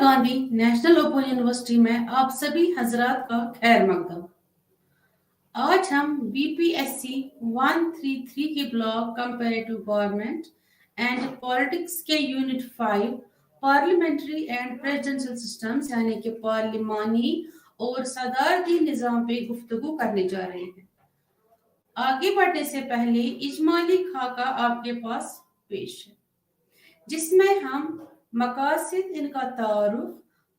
Gandhi national open university में आप सभी हजरात का खैर मकदम। आज हम बीपीएससी 133 के blog comparative government and politics के unit 5 parliamentary and presidential systems यानी कि पार्लिमानी और सदारती निज़ाम पे गुफ्तगू करने जा रहे हैं। आगे बढ़ने से पहले इजमाली खाका आपके पास पेश है, जिसमें हम मकासद इनका तारुफ,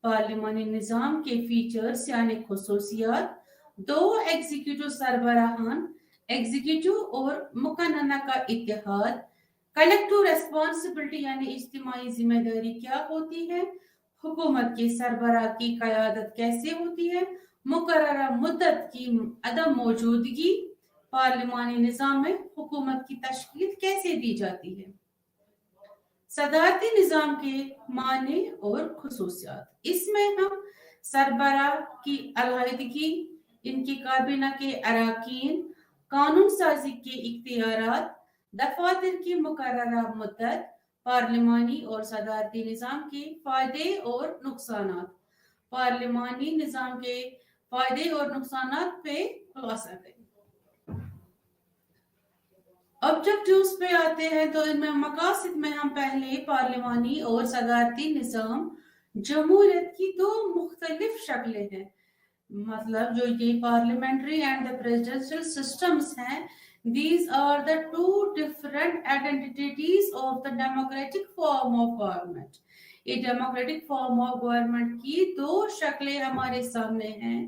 पार्लिमानी निज़ाम के फीचर्स यानी खुसूसियात, दो एग्जीक्यूटिव सरबराहान, एग्जीक्यूटिव और मुकन्नना का इत्तेहाद, कलेक्टिव रेस्पॉन्सिबिलिटी यानी इज्तिमाई जिम्मेदारी क्या होती है, हुकूमत के सरबराह की क़यादत कैसे होती है, मुकर्ररा मुद्दत की अदम मौजूदगी, पार्लिमानी निज़ाम में हुकूमत की तश्कील कैसे दी जाती है, सदारती निज़ाम के माने और खुसूसियात। इसमें हम सरबराह की अलहदगी, इनकी काबीना के अरकान, कानून साजी के इख्तियारात, दफातर की मुकर्ररा मुद्दत, पार्लिमानी और सदारती निज़ाम के फ़ायदे और नुकसानात, पार्लिमानी निज़ाम के फ़ायदे और नुकसानात पे खुलासा करें। ऑब्जेक्टिव्स पे आते हैं तो इनमें मकासद में हम पहले पार्लिमानी और सदारती निज़ाम जमहूरियत की दो मुख्तलिफ शक्लें हैं, मतलब जो ये parliamentary and the presidential systems हैं, these are the two different identities of the democratic form of government। ये डेमोक्रेटिक फॉर्म ऑफ गवर्नमेंट की दो शक्लें हमारे सामने हैं,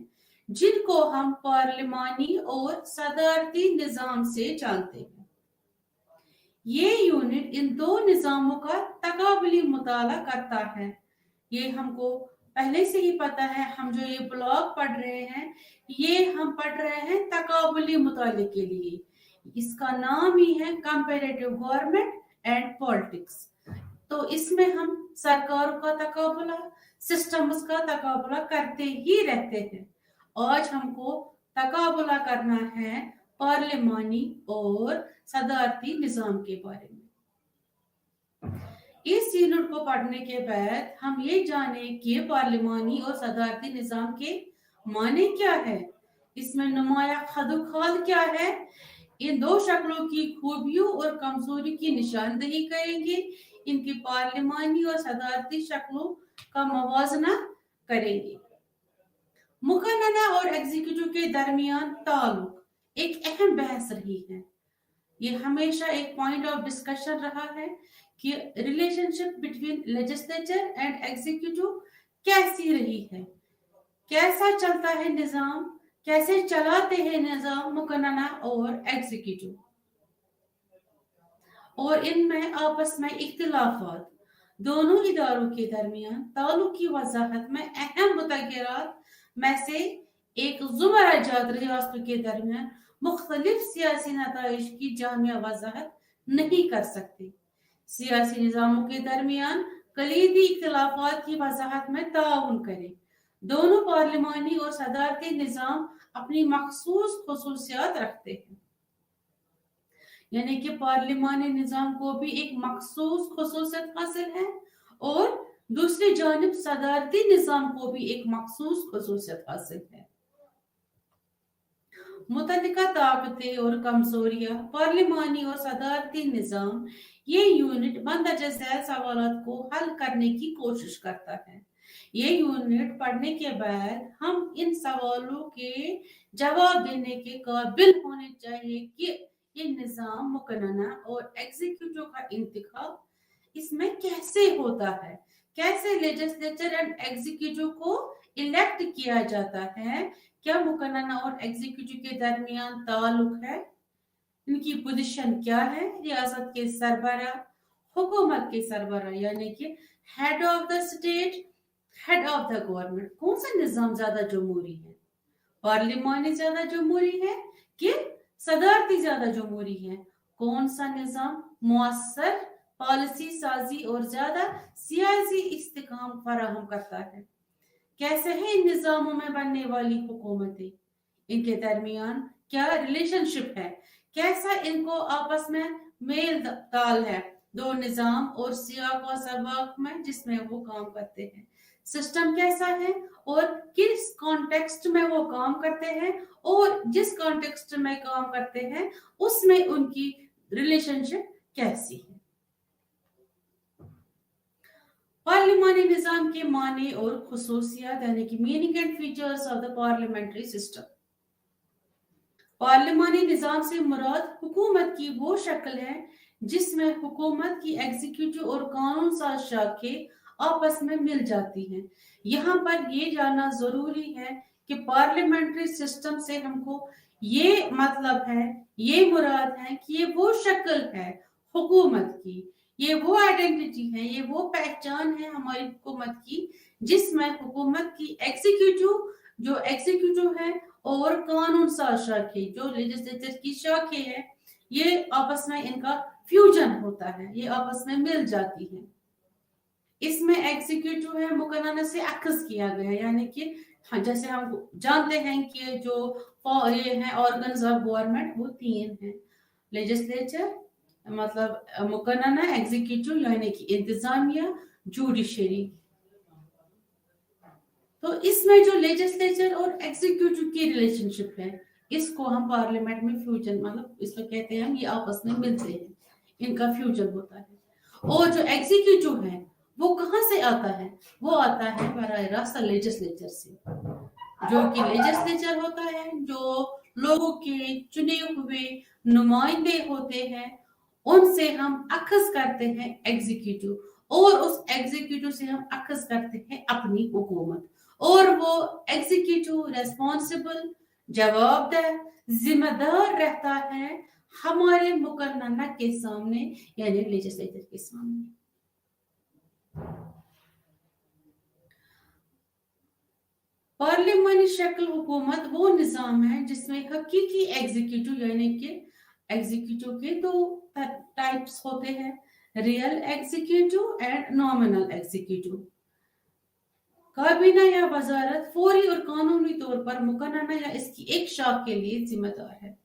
जिनको हम पार्लिमानी और सदारती निज़ाम से जानते हैं। ये यूनिट इन दो निज़ामों का तकाबुली मुताला करता है। ये हमको पहले से ही पता है, हम जो ये ब्लॉग पढ़ रहे हैं ये हम पढ़ रहे हैं तकाबुली मुताले के लिए। इसका नाम ही है कंपैरेटिव गवर्नमेंट एंड पॉलिटिक्स। तो इसमें हम सरकारों का तकाबुला, सिस्टम्स का तकाबुला करते ही रहते हैं। आज हमको तकाबुला करना है पार्लिमानी और सदारती निज़ाम के बारे में। इस यूनिट को पढ़ने के बाद हम ये जाने कि पार्लिमानी और सदारती निज़ाम के माने क्या है, इसमें नुमाया खदुखाल क्या है, इन दो शक्लों की खूबियों और कमजोरी की निशानदेही करेंगे, इनकी पार्लिमानी और सदारती शक्लों का मवाजना करेंगे। मुकन्नना और एग्जीक्यूटिव के दरमियान ताल्लुक एक अहम बहस रही है। ये हमेशा एक पॉइंट ऑफ डिस्कशन रहा है कि relationship between legislature and executive कैसी रही है, कैसा चलता है निज़ाम, कैसे चलाते हैं निज़ाम मुकन्नना और एग्जीक्यूटिव, और इनमें आपस में इख्तिलाफात, दोनों इदारों के दरमियान ताल्लुक की वजाहत में अहम मुतग़य्यरात में से एक ज़ुमरा जात रियासतों के दरमियान मुख्तलिफ सियासी नताइज की जामिया वजाहत नहीं कर सकते। सियासी निज़ामों के दरमियान कलीदी इख्तिलाफात की वजाहत में ताउन करें। दोनों पार्लिमानी और सदारती निज़ाम अपनी मखसूस खुसूसियात रखते हैं, यानी कि पार्लिमानी निज़ाम को भी एक मखसूस खुसूसियत हासिल है और दूसरी जानिब सदारती निज़ाम को भी एक मखसूस खुसूसियत हासिल है। मुतल्लिका ताकतें और कमजोरियां, पार्लिमानी और सदारती निज़ाम, ये यूनिट मंदरजा झैल सवालात को हल करने की कोशिश करता है। ये यूनिट पढ़ने के बाद हम इन सवालों के जवाब देने के काबिल होने चाहिए कि ये निज़ाम मुकन्नना और एग्जीक्यूटिव का इंतखाब इसमें कैसे होता है, कैसे लेजिस्लेचर एंड एग्जीक्यूटिव को इलेक्ट किया जाता है, क्या मुकन्नना और एग्जीक्यूटिव के दरमियान ताल्लुक है, इनकी पोजीशन क्या है, रियासत के सरबराह, हुकूमत के सरबराह यानी कि head of the state, head of the government, कौन सा निज़ाम ज्यादा जमहूरी है, पार्लिमानी ज्यादा जमहूरी है कि सदारती ज्यादा जमहूरी है, कौन सा निज़ाम मुअस्सर पॉलिसी साजी और ज्यादा सियासी इस्तेकाम फराहम करता है, कैसे है इन निज़ामों में बनने वाली हुकूमतें, इनके दरमियान क्या रिलेशनशिप है, कैसा इनको आपस में मेल ताल है, दो निज़ाम और सियाक व सबाक में जिसमें वो काम करते हैं, सिस्टम कैसा है और किस कॉन्टेक्स्ट में वो काम करते हैं, और जिस कॉन्टेक्स्ट में काम करते हैं उसमें उनकी रिलेशनशिप कैसी है। पार्लिमानी निजाम के माने और खुसूसियात यानी कि meaning and features of the parliamentary system. पार्लिमानी निजाम से मुराद हुकूमत की वो शक्ल है जिसमें हुकूमत की एग्जीक्यूटिव और कानून साज शाखें आपस में मिल जाती हैं। यहाँ पर ये जानना जरूरी है कि पार्लियामेंट्री सिस्टम से हमको ये मतलब है, ये मुराद है कि ये वो शक्ल है हुकूमत की, ये वो आइडेंटिटी है, ये वो पहचान है हमारी हुकूमत की जिसमें हुकूमत की एग्जीक्यूटिव है और कानून साज शाखे जो लेजिस्लेचर की शाखे है, ये आपस में इनका फ्यूजन होता है, ये आपस में मिल जाती है। इसमें एग्जीक्यूटिव है मुकन्ना से अखज किया गया, यानी कि हाँ, जैसे हम जानते हैं कि जो ये है ऑर्गन्स ऑफ गवर्नमेंट वो 3 हैं, लेजिस्लेचर मतलब मुकन्ना, एग्जीक्यूटिव यानी कि इंतजामिया, जुडिशरी। तो इसमें जो लेजिस्लेचर और एग्जीक्यूटिव की रिलेशनशिप है इसको हम पार्लियामेंट में फ्यूजन मतलब इसको कहते हैं, हम ये आपस में मिलते हैं, इनका फ्यूजन होता है। और जो एग्जीक्यूटिव है वो कहाँ से आता है, वो आता है बराह रास्त लेजिस्लेचर से, जो कि लेजिस्लेचर होता है जो लोगों के चुने हुए नुमाइंदे होते हैं, उनसे हम अखज करते हैं एग्जीक्यूटिव, और उस एग्जीक्यूटिव से हम अखज करते हैं अपनी हुकूमत, और वो एग्जीक्यूटिव रेस्पॉन्सिबल, जवाबदेह, जिम्मेदार रहता है हमारे मुकन्ना के सामने यानी लेजिस्लेचर के सामने। पार्लियामानी शक्ल हुकूमत वो निजाम है जिसमें हकीकी एग्जीक्यूटिव यानी कि एग्जीक्यूटिव के 2 टाइप्स होते हैं, real executive and nominal executive. काबीना या वजारत फौरी और कानूनी तौर पर मुकन्ना या इसकी एक शाख के लिए जिम्मेदार है।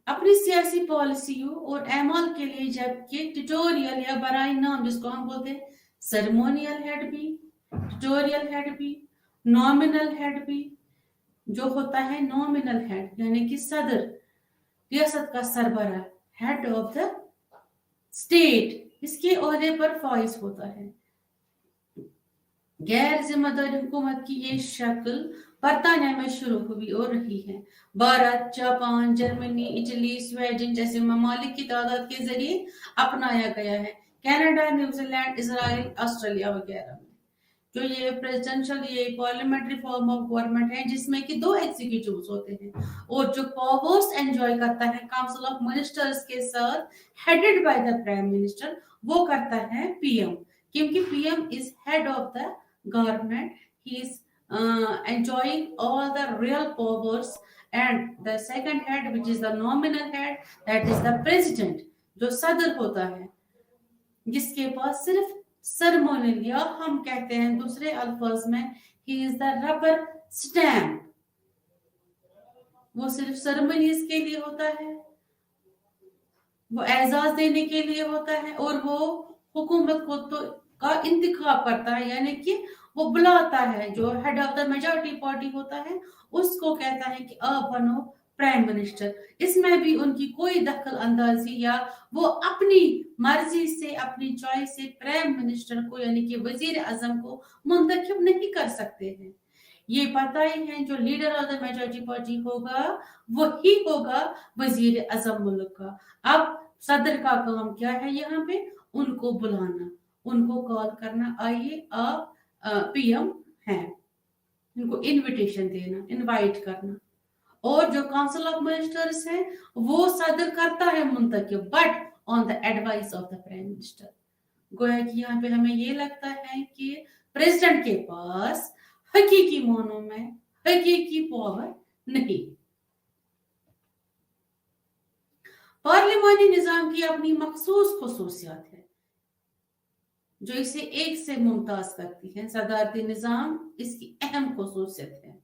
अपनी सियासी पॉलिसियों और एमाल के लिए जबकि ट्यूटोरियल या बराए नाम जिसको हम बोलते हैं सेरेमोनियल हेड भी, ट्यूटोरियल हेड भी, नॉमिनल हेड भी, जो होता है नॉमिनल हेड यानी कि सदर, रियासत का सरबराह, हेड ऑफ द स्टेट, इसके ओहदे पर फाइज होता है। गैर जिम्मेदारी हुकूमत की ये शक्ल बरतानिया में शुरू हुई और रही है। Bharat, Japan, Germany, Italy, Sweden जैसे ममालिक की तादाद के जरिए अपनाया गया है। कनाडा, न्यूजीलैंड, इजराइल, ऑस्ट्रेलिया वगैरह में जो ये प्रेसिडेंशियल ये पार्लियामेंट्री फॉर्म ऑफ गवर्नमेंट है जिसमें कि 2 एग्जीक्यूटिव्स होते हैं, और जो पावर्स एंजॉय करता है काउंसिल ऑफ मिनिस्टर्स के साथ headed by the prime minister, वो करता है पीएम, क्योंकि PM is head of the government, he is enjoying all the real powers, and the second head which is the nominal head, that is the president, जो सदर होता है जिसके पास सिर्फ सर्मोनियल या हम कहते हैं दूसरे अल्फाज में he is the rubber stamp, वो सिर्फ सर्मोनीज के लिए होता है, वो एजाज देने के लिए होता है, और वो हुकूमत को तो का इंतखाब करता है यानी कि वो बुलाता है, जो head of the majority party होता है उसको कहता है कि आप बनो प्राइम मिनिस्टर। इसमें भी उनकी कोई दखल अंदाजी या वो अपनी मर्जी से अपनी चॉइस से प्राइम मिनिस्टर को यानी कि वजीर आजम को मुंतखब नहीं कर सकते हैं। ये पता ही है जो leader of the majority party होगा वही होगा वजीर आजम मुल्क का। अब सदर का काम क्या है, यहाँ पे उनको बुलाना, उनको कॉल करना, आइए आप पीएम हैं, उनको इनविटेशन देना, इनवाइट करना, और जो काउंसिल ऑफ मिनिस्टर्स है वो सदर करता है मुंतखब but on the advice of the prime minister. गोया कि यहाँ पे हमें ये लगता है कि प्रेसिडेंट के पास हकीकी मानों में हकीकी पावर नहीं। पार्लिमानी निजाम की अपनी मखसूस खुसूसियात है जो इसे एक से मुमताज करती है। सदारती निजाम इसकी अहम खुसूसियत है।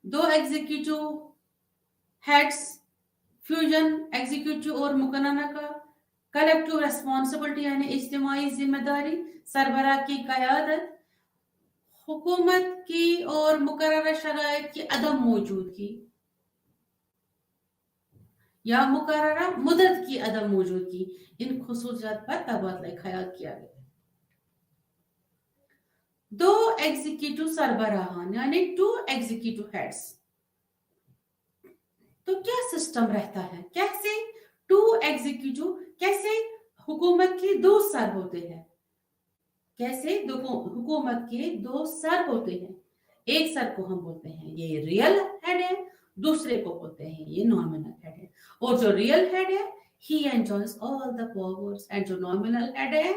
2 एग्जीक्यूटिव हेड्स, फ्यूजन एग्जीक्यूटिव और मुकन्ना का कलेक्टिव रेस्पॉन्सिबिलिटी यानी इज्तिमाई जिम्मेदारी, सरबराह की क़यादत, हुकूमत की और मुकर्रर शराइत की अदम मौजूदगी या मुकर्ररा मुद्दत की अदम मौजूदगी, इन खुसूसियात पर तबादला ख्याल किया गया। दो एग्जीक्यूटिव सरबराहान यानी 2 एग्जीक्यूटिव हेड्स। तो क्या सिस्टम रहता है, कैसे 2 एग्जीक्यूटिव, कैसे हुकूमत के 2 सर होते हैं, कैसे हुकूमत के 2 सर होते हैं। एक सर को हम बोलते हैं ये रियल हेड है, दूसरे को बोलते हैं ये नॉमिनल हेड है। और जो रियल हेड है he enjoys all the powers, and जो नॉमिनल हेड है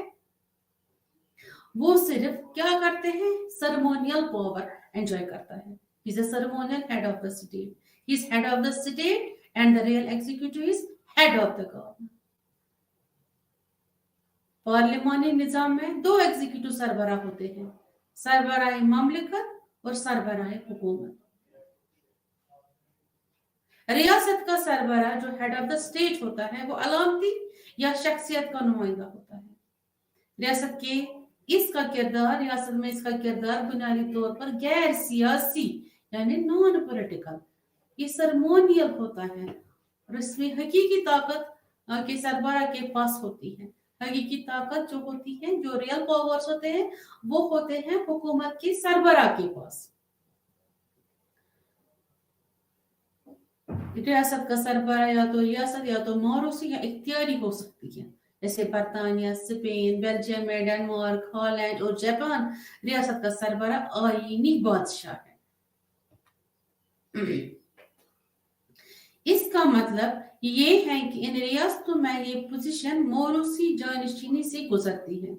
वो सिर्फ क्या करते हैं, सेरेमोनियल पावर एंजॉय करता है। He is a ceremonial head of the state, he is head of the state and the real executive is head of the government. पार्लिमानी निजाम में 2 एग्जीक्यूटिव सरबराह होते हैं, सरबराह ममलिकत और सरबराह हुकूमत। रियासत का सरबराह जो हेड ऑफ द स्टेट होता है वो अलामती या शख्सियत का नुमाइंदा होता है। रियासत में इसका किरदार बुनियादी तौर पर गैर सियासी यानी नॉन पॉलिटिकल, ये सेरेमोनियल होता है और इसमें हकीकी ताकत के सरबराह के पास होती है। हकीकी ताकत जो होती है, जो रियल पावर्स होते हैं, वो होते हैं हुकूमत के सरबराह के पास। रियासत का सरबराह या तो रियासत या तो मौरूसी या इख्तियारी हो सकती है, जैसे बर्तानिया, स्पेन, बेल्जियम, डेनमार्क, हॉलैंड और जापान रियासत का सरबराह आईनी बादशाह है। इसका मतलब ये है कि इन रियासतों में ये पोजीशन मौरूसी जानशीनी से गुजरती है,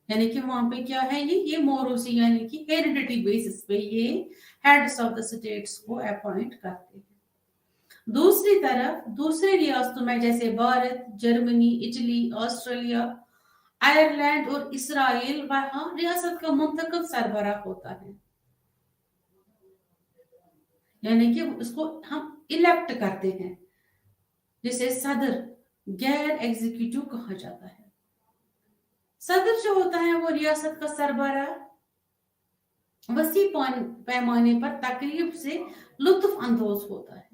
यानी कि वहां पे क्या है, ये मौरूसी यानी कि हेरिडिटी बेसिस पे ये हेड्स ऑफ द स्टेट्स को अपॉइंट करते हैं। दूसरी तरफ दूसरे रियासतों में जैसे Bharat, Germany, Italy, Australia, Ireland और इसराइल, वहां रियासत का मुंतखब सरबराह होता है, यानी कि उसको हम इलेक्ट करते हैं, जिसे सदर गैर एग्जीक्यूटिव कहा जाता है। सदर जो होता है वो रियासत का सरबराह वसी पैमाने पर तकरीब से लुत्फ अंदोज होता है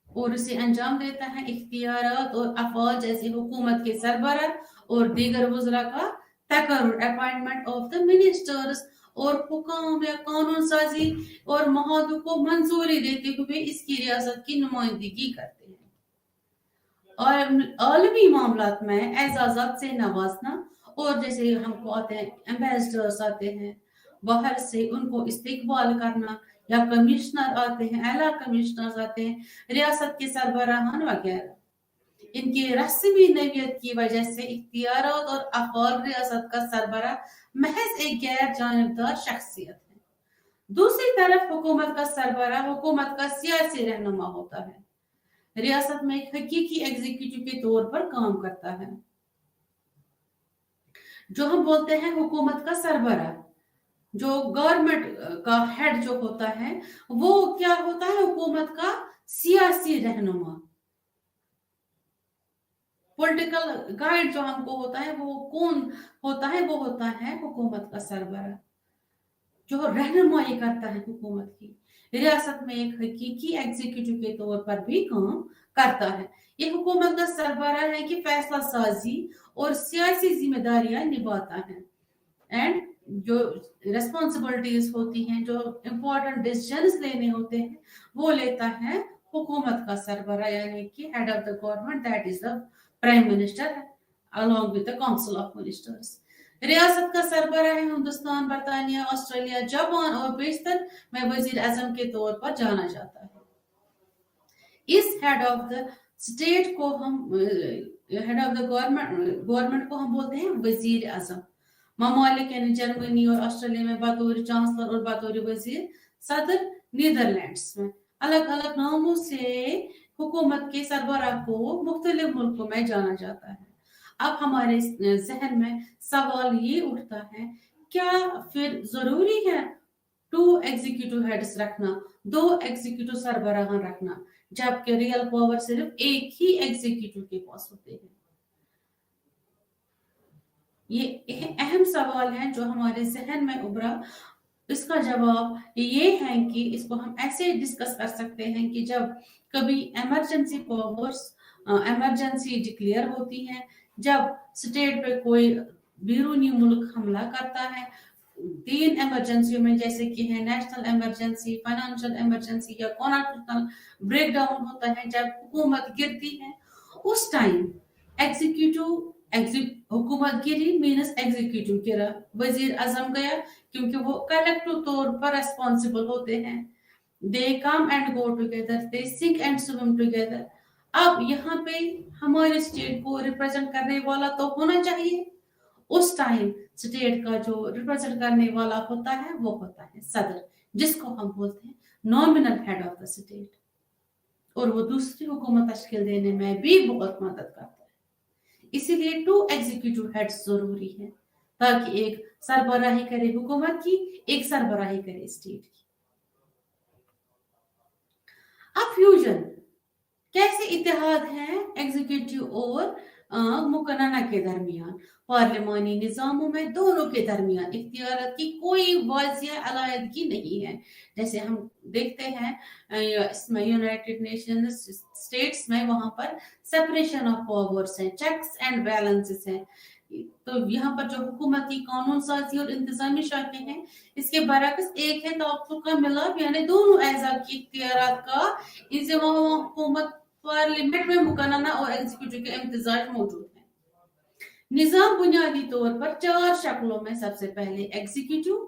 और इसे अंजाम देता है इख्तियारात और अफवाज जैसे हुकूमत के सरबराह और दीगर वज़रा का तकर्रुर, अपॉइंटमेंट ऑफ द मिनिस्टर्स और हुकाम या कानून साजी और महादों को मंजूरी देते हुए इसकी रियासत की नुमाइंदगी करते हैं। और आलमी मामलात में एजाज़ात से नवाजना, और जैसे हमको आते हैं एम्बेसडर्स आते हैं बाहर से, उनको इस्तकबाल करना, या कमिश्नर आते हैं, आला कमिश्नर्स आते हैं, रियासत के सरबराहान वगैरह, इनकी रस्मी नवियत की वजह से इख्तियारात और अफआल रियासत का सरबराह महज एक गैर जानिबदार शख्सियत है। दूसरी तरफ हुकूमत का सरबराह हुकूमत का सियासी रहनुमा होता है, रियासत में एक हकीकी एग्जीक्यूटिव के तौर पर काम करता है। जो हम बोलते हैं हुकूमत का सरबराह, जो गवर्नमेंट का हेड जो होता है वो क्या होता है, हुकूमत का सियासी रहनुमा, पॉलिटिकल गाइड जो हमको होता है, वो कौन होता है, वो होता है हुकूमत का सरबराह, जो रहनुमाई करता है हुकूमत की। रियासत में एक हकीकी एग्जीक्यूटिव के तौर पर भी काम करता है। ये हुकूमत का सरबराह है कि फैसला साजी और सियासी जिम्मेदारियां निभाता है, एंड जो रेस्पॉन्सिबिलिटीज होती हैं, जो इम्पोर्टेंट डिसीजंस लेने होते हैं, वो लेता है हुकूमत का सरबराह, यानी कि head of the government, that is the prime minister along with the council of ministers। रियासत का सरबराह है हिंदुस्तान, बर्तानिया, ऑस्ट्रेलिया, जापान और बेशतर में वजीर आजम के तौर पर जाना जाता है। इस हेड ऑफ द स्टेट को हम, हेड ऑफ द गवर्नमेंट को हम बोलते हैं वजीर आजम। ममालिक यानी जर्मनी और ऑस्ट्रेलिया में बतौर चांसलर और बतौर वजीर सदर, नीदरलैंड्स में अलग अलग नामों से हुकूमत के सरबराह को मुख्तलिफ मुल्कों में जाना जाता है। अब हमारे जहन में सवाल ये उठता है, क्या फिर जरूरी है 2 एग्जीक्यूटिव हेड्स रखना, 2 एग्जीक्यूटिव सरबराह रखना, जबकि रियल पावर सिर्फ एक ही एग्जीक्यूटिव के पास होते हैं? ये अहम सवाल है जो हमारे जहन में उभरा। इसका जवाब ये है कि इसको हम ऐसे डिस्कस कर सकते हैं कि जब कभी इमरजेंसी पावर्स इमरजेंसी डिक्लेयर होती है, जब स्टेट पे कोई बैरूनी मुल्क हमला करता है, 3 इमरजेंसियों में जैसे कि है नेशनल इमरजेंसी, फाइनेंशियल इमरजेंसी या कॉन्स्टिट्यूशनल ब्रेकडाउन होता है, जब हुकूमत गिरती है, उस टाइम हुकूमत गिरी मीन्स एग्जीक्यूटिव गिरा, वजीर आजम गया, क्योंकि वो कलेक्टिव तौर पर रेस्पॉन्सिबल होते हैं। They come and go together, they sink and swim together. अब यहाँ पे हमारे स्टेट को रिप्रेजेंट करने वाला तो होना चाहिए। उस टाइम स्टेट का जो रिप्रेजेंट करने वाला होता है वो होता है सदर, जिसको हम बोलते हैं nominal head of the state, और वो दूसरी हुकूमत तश्कील देने में भी बहुत मदद करता है। इसीलिए 2 एग्जीक्यूटिव हेड्स जरूरी है, ताकि एक सरबराही करे हुकूमत की, एक सरबराही करे स्टेट की। अब फ्यूजन कैसे इत्तेहाद है एग्जीक्यूटिव और मुकन्ना के दरमियान। पार्लिमानी निज़ामों में दोनों के दरमियान इख्तियारात की कोई वाज़िया अलायदगी नहीं है। जैसे हम देखते हैं इसमें यूनाइटेड नेशंस स्टेट्स में वहां पर सेपरेशन ऑफ पावर्स है, चेक्स एंड बैलेंसेस हैं। तो यहाँ पर जो हुकूमती कानून साजी और इंतजामी शाखें हैं, इसके बरक्स एक है तवक्कुल का मिलाप, यानी दोनों एजा की इख्तियारात का इंज़िमा हुकूमत पार्लियामेंट में मुकन्ना और एग्जीक्यूटिव के इम्तिजाज मौजूद है। निजाम बुनियादी तौर पर 4 शक्लों में, सबसे पहले एग्जीक्यूटिव,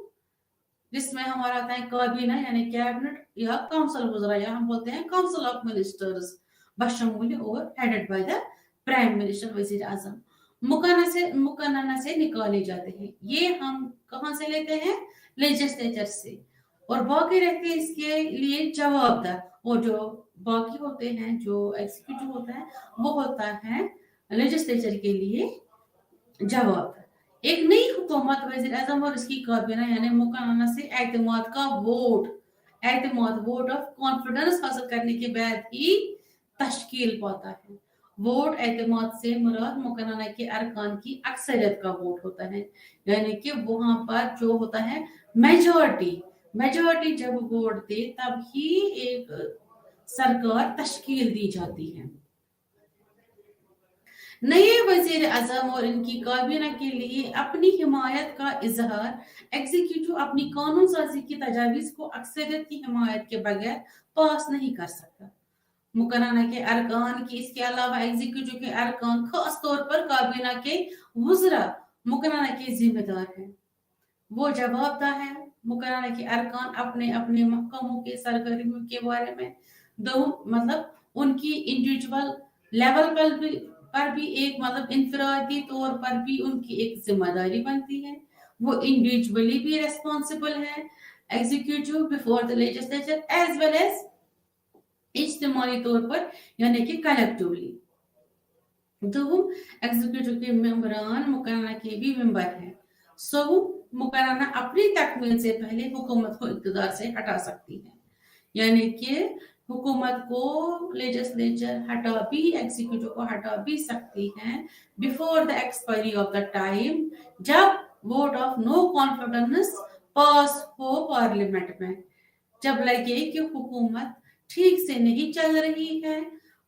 जिसमें हमारा आता है काबीना यानी कैबिनेट या काउंसिल वज़रा, या हम बोलते हैं काउंसिल ऑफ मिनिस्टर्स, बशमूल और headed by the prime minister, वजीर आजम। मुकन्ना से निकाले जाते हैं। ये हम कहां से लेते हैं? लेजिस्लेचर से। और बाकी रहते हैं इसके लिए जवाबदार, और जो बाकी होते हैं, जो एग्जीक्यूटिव होता है, वो होता है लेजिस्लेचर के लिए जवाबदार। एक नई हुकूमत वजीर आजम और इसकी काबीना यानी मुकन्ना से एतमाद ऑफ कॉन्फिडेंस हासिल करने के बाद ही तश्कील पाता है। वोट एतमाद से मुराद मुकन्ना के अरकान की अक्सरियत का वोट होता है, यानी कि वहां पर जो होता है मेजॉरिटी जब वोट दे तब ही एक सरकार तश्कील दी जाती है। नए वजीर आजम और इनकी काबीना के लिए अपनी हिमायत का इजहार एग्जीक्यूटिव अपनी कानून साजी की तजावीज को अक्सरियत की हिमायत के बगैर पास नहीं कर सकता। मुकन्ना के अरकान की, इसके अलावा एग्जीक्यूटिव के अरकान, खास तौर पर काबीना के वज़रा मुकन्ना के जिम्मेदार हैं। वो जवाबदार है। मुकन्ना के अरकान अपने अपने महकमों के सरगर्मियों के बारे में मतलब उनकी इंडिविजुअल लेवल पर भी एक मतलब इंफरादी तौर पर भी उनकी एक जिम्मेदारी बनती है। वो इंडिविजुअली भी रेस्पॉन्सिबल है executive before the legislature as well as इज्तिमाई तौर पर, यानी कि कलेक्टिवली। तो एग्जीक्यूटिव के मेंबरान मुकन्ना के भी मेंबर हैं। सो मुकन्ना अपनी तकमील से पहले हुकूमत को इक़्तिदार से हटा सकती है, यानी कि हुकूमत को लेजिस्लेचर हटा भी, एग्जीक्यूटिव को हटा भी सकती है before the expiry of the time, जब वोट ऑफ नो कॉन्फिडेंस पास हो पार्लियामेंट में, जब लगे कि हुकूमत ठीक से नहीं चल रही है,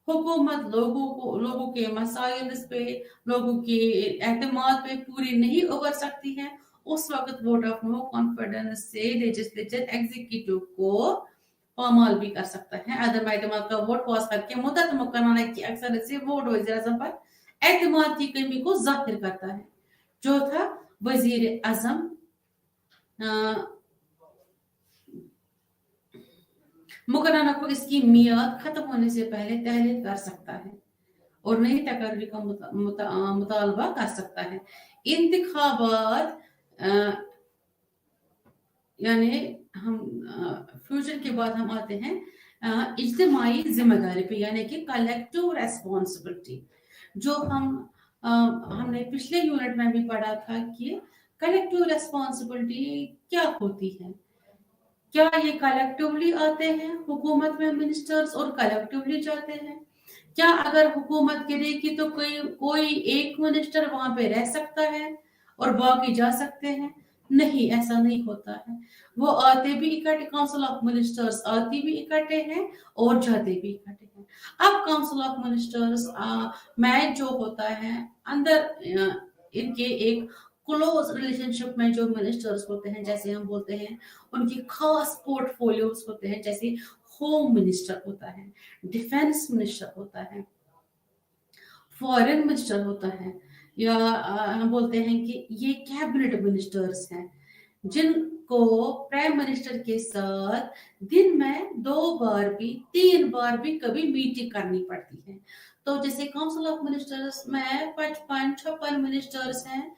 हुकूमत लोगों के मसाइल पे, लोगों के एतमाद पे पूरी नहीं उभर सकती है। उस वक्त वोट ऑफ नो कॉन्फिडेंस से लेजिस्लेचर एग्जीक्यूटिव को पामाल भी कर सकता है। अदम एतमाद का वोट पास करके मुद्दत मुकन्ना की अक्सरियत से वोट वज़ीर आज़म पर एतमाद की कमी को जाहिर करता है। चौथा, वज़ीर आज़म मुकन्ना को इसकी मियाद खत्म होने से पहले तहलील कर सकता है और नई तकर्री का मुतालबा कर सकता है। इंतखाबात यानी हम फ्यूजन के बाद हम आते हैं इज्तिमाई जिम्मेदारी पे, यानी कि कलेक्टिव रेस्पॉन्सिबिलिटी, जो हमने पिछले यूनिट में भी पढ़ा था कि कलेक्टिव रेस्पॉन्सिबिलिटी क्या होती है। क्या ये कलेक्टिवली आते हैं हुकूमत में मिनिस्टर्स और कलेक्टिवली जाते हैं? क्या अगर हुकूमत गिरेगी तो कोई एक मिनिस्टर वहां पे रह सकता है और बाकी जा सकते हैं? नहीं, ऐसा नहीं होता है। वो आते भी इकट्ठे, काउंसिल ऑफ मिनिस्टर्स आती भी इकट्ठे हैं और जाते भी इकट्ठे हैं। अब काउंसिल ऑफ मिनिस्टर्स में जो होता है अंदर इनके एक क्लोज रिलेशनशिप में जो मिनिस्टर्स होते हैं, जैसे हम बोलते हैं उनकी खास पोर्टफोलियोज होते हैं, जैसे होम मिनिस्टर होता है, डिफेंस मिनिस्टर होता है, फॉरेन मिनिस्टर होता है, या हम बोलते हैं कि ये कैबिनेट मिनिस्टर्स हैं, जिनको प्राइम मिनिस्टर के साथ दिन में 2 बार भी 3 बार भी कभी मीटिंग करनी पड़ती है। तो जैसे काउंसिल ऑफ मिनिस्टर्स में 55-56 मिनिस्टर्स हैं,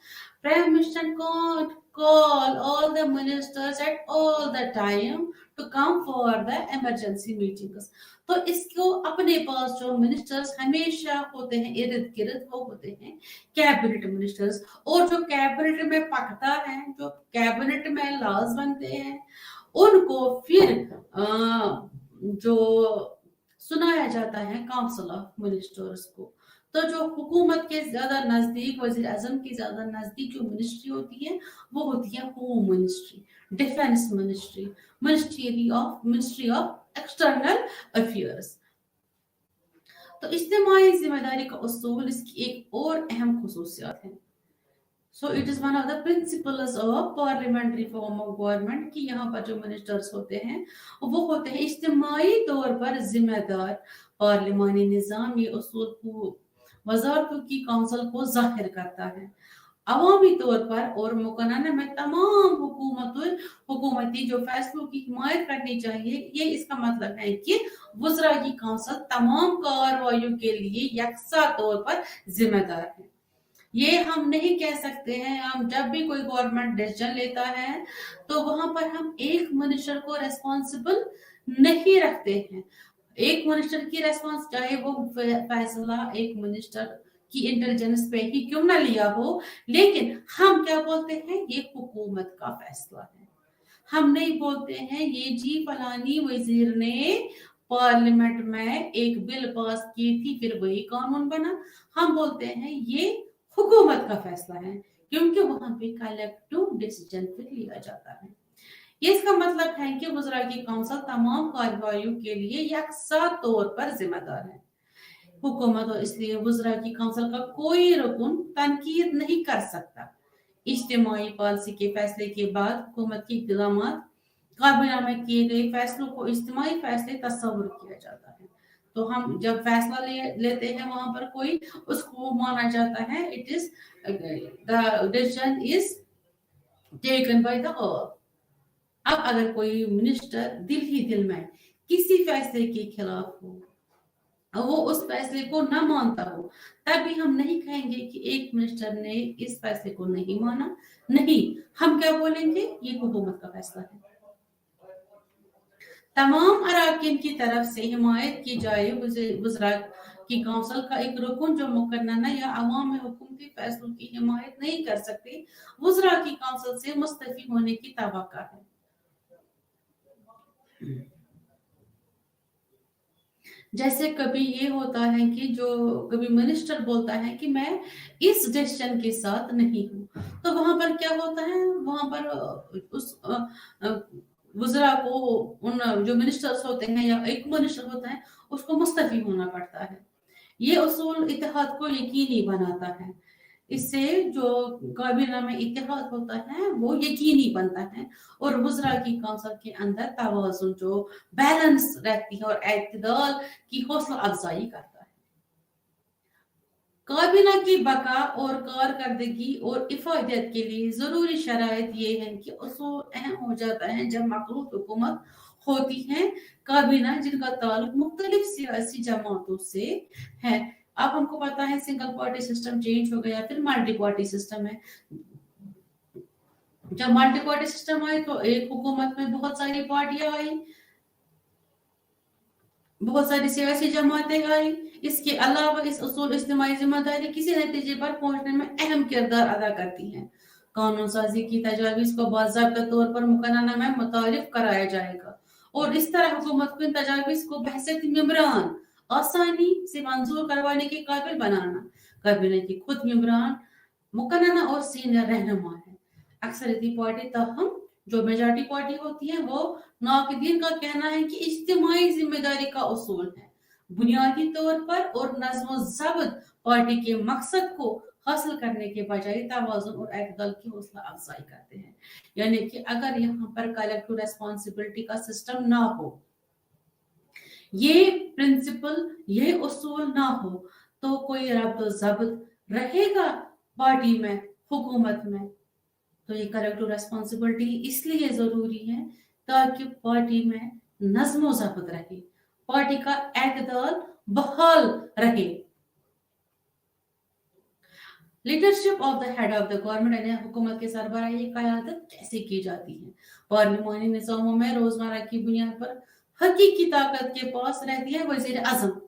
prime minister can't call all the ministers at all the time to come for the emergency meetings। तो इसको अपने पास जो मिनिस्टर्स हमेशा होते हैं इर्द गिर्द, वो होते हैं कैबिनेट मिनिस्टर्स। और जो कैबिनेट में पकता है, जो कैबिनेट में लॉज बनते हैं, उनको फिर जो सुनाया जाता है काउंसिल ऑफ मिनिस्टर्स को। तो जो हुकूमत के ज्यादा नजदीक, वजीर आजम के ज्यादा नजदीक जो मिनिस्ट्री होती है, वो होती है home ministry, defence ministry, ministry of external affairs. तो इज्तिमाई जिम्मेदारी का उसूल इसकी एक और अहम खुसूसियत है। So it is one of the principles of parliamentary form of government कि यहाँ पर जो मिनिस्टर्स होते हैं वो होते हैं इज्तिमाई तौर पर जिम्मेदार। पार्लिमानी निज़ाम ये उसूल को वजारतों की काउंसिल को जाहिर करता है। अवामी तौर पर और मुकन्ना में तमाम हुकूमती जो फैसलों की हिमायत करनी चाहिए, ये इसका मतलब है कि वज़रा की काउंसिल तमाम कार्रवाइयों के लिए यकसा तौर पर जिम्मेदार है। ये हम नहीं कह सकते हैं, हम जब भी कोई गवर्नमेंट डिसीजन लेता है तो वहां पर हम एक मिनिस्टर को रेस्पॉन्सिबल नहीं रखते हैं। एक मिनिस्टर की रेस्पॉन्स, चाहे वो फैसला एक मिनिस्टर की इंटेलिजेंस पे ही क्यों ना लिया हो, लेकिन हम क्या बोलते हैं, ये हुकूमत का फैसला है। हम नहीं बोलते हैं ये जी फलानी वजीर ने पार्लियामेंट में एक बिल पास की थी फिर वही कानून बना। हम बोलते हैं ये हुकूमत का फैसला है, क्योंकि वहां पे कलेक्टिव डिसीजन फिर लिया जाता है। इसका मतलब है कि वज़रा की काउंसिल तमाम कार्रवाइयों के लिए यकसा तौर पर जिम्मेदार है। हुकूमत और इसलिए वज़रा की काउंसिल का कोई रुकन तनकीद नहीं कर सकता। इज्तिमाई पॉलिसी के फैसले के बाद हुकूमत के इक़दामात, काबीना में किए गए फैसलों को इज्तिमाई फैसले तस्वुर किया जाता है। तो हम जब फैसला लेते हैं वहां पर कोई, उसको माना जाता है it is the decision is taken by the all. अब अगर कोई मिनिस्टर दिल ही दिल में किसी फैसले के खिलाफ हो, वो उस फैसले को ना मानता हो, तभी हम नहीं कहेंगे कि एक मिनिस्टर ने इस फैसले को नहीं माना। नहीं, हम क्या बोलेंगे, ये हुकूमत का फैसला है। तमाम अराकीन की तरफ से हिमायत की जाए वज़रा की काउंसिल का एक रुकन जो मुकन्ना या अवाम में हुकूमती फैसलों की हिमायत नहीं कर सकते, वज़रा की काउंसिल से मुस्तफी होने की तवक्का है। जैसे कभी ये होता है कि जो कभी मिनिस्टर बोलता है कि मैं इस डिसीजन के साथ नहीं हूँ, तो वहां पर क्या होता है, वहां पर उस वज़रा को, उन जो मिनिस्टर्स होते हैं या एक मिनिस्टर होता है, उसको मुस्तफी होना पड़ता है। ये उसूल इत्तेहाद को यकीनी बनाता है। इससे जो काबीना में इत्तेहाद होता है वो यकीनी बनता है और वज़रा की काउंसिल के अंदर तवाज़ुन, जो बैलेंस रहती है और इत्तेदाल की हौसला अफजाई करता है। काबीना की बका और कारकर्दगी और इफादत के लिए जरूरी शराइत ये है कि उसूल अहम हो जाता है जब मखलूत हुकूमत होती है, काबीना जिनका ताल्लुक मुख्तलिफ सियासी जमातों से है। अब हमको पता है सिंगल पार्टी सिस्टम चेंज हो गया, फिर मल्टी पार्टी सिस्टम है। जब मल्टी पार्टी सिस्टम आई तो एक हुकूमत में बहुत सारी पार्टियां आई, बहुत सारी सियासी जमातें आई। इसके अलावा इस उसूल इज्तिमाई जिम्मेदारी किसी नतीजे पर पहुंचने में अहम किरदार अदा करती है। कानून साजी की तजावीज़ को बाज़ाब्ता तौर पर मुकन्ना में मुतारिफ कराया जाएगा और इस तरह हुकूमत को इन तजावीज़ को बहसत मेंबरान आसानी से मंजूर करवाने के काबिल बनाना। काबीना के खुद मेंबरान मुकन्ना और सीनियर रहनुमा है। अक्सरियती पार्टी तहम जो मेजॉरिटी पार्टी होती है वो नाक़दीन का कहना है कि इज्तिमाई जिम्मेदारी का उसूल है, बुनियादी तौर पर और नज़्म ज़ब्त पार्टी के मकसद को हासिल करने के बजाय तवाज़ुन और एतदल की हौसला अफजाई करते हैं। यानी कि अगर यहाँ पर कलेक्टिव रेस्पॉन्सिबिलिटी का सिस्टम ना हो, ये प्रिंसिपल, ये उसूल ना हो, तो कोई रब्त ज़ब्त रहेगा पार्टी में, हुकूमत में। तो ये कलेक्टिव रेस्पॉन्सिबिलिटी इसलिए जरूरी है ताकि पार्टी में नज़्म ज़ब्त रहे, पार्टी का एतदाल बहाल रहे। Leadership of the head of the government, यानी हुकूमत के सरबराही क़यादत कैसे की जाती है। पार्लिमानी निज़ामों में रोजमर्रा की बुनियाद पर हकीकी ताकत के पास रहती है वजीर आजम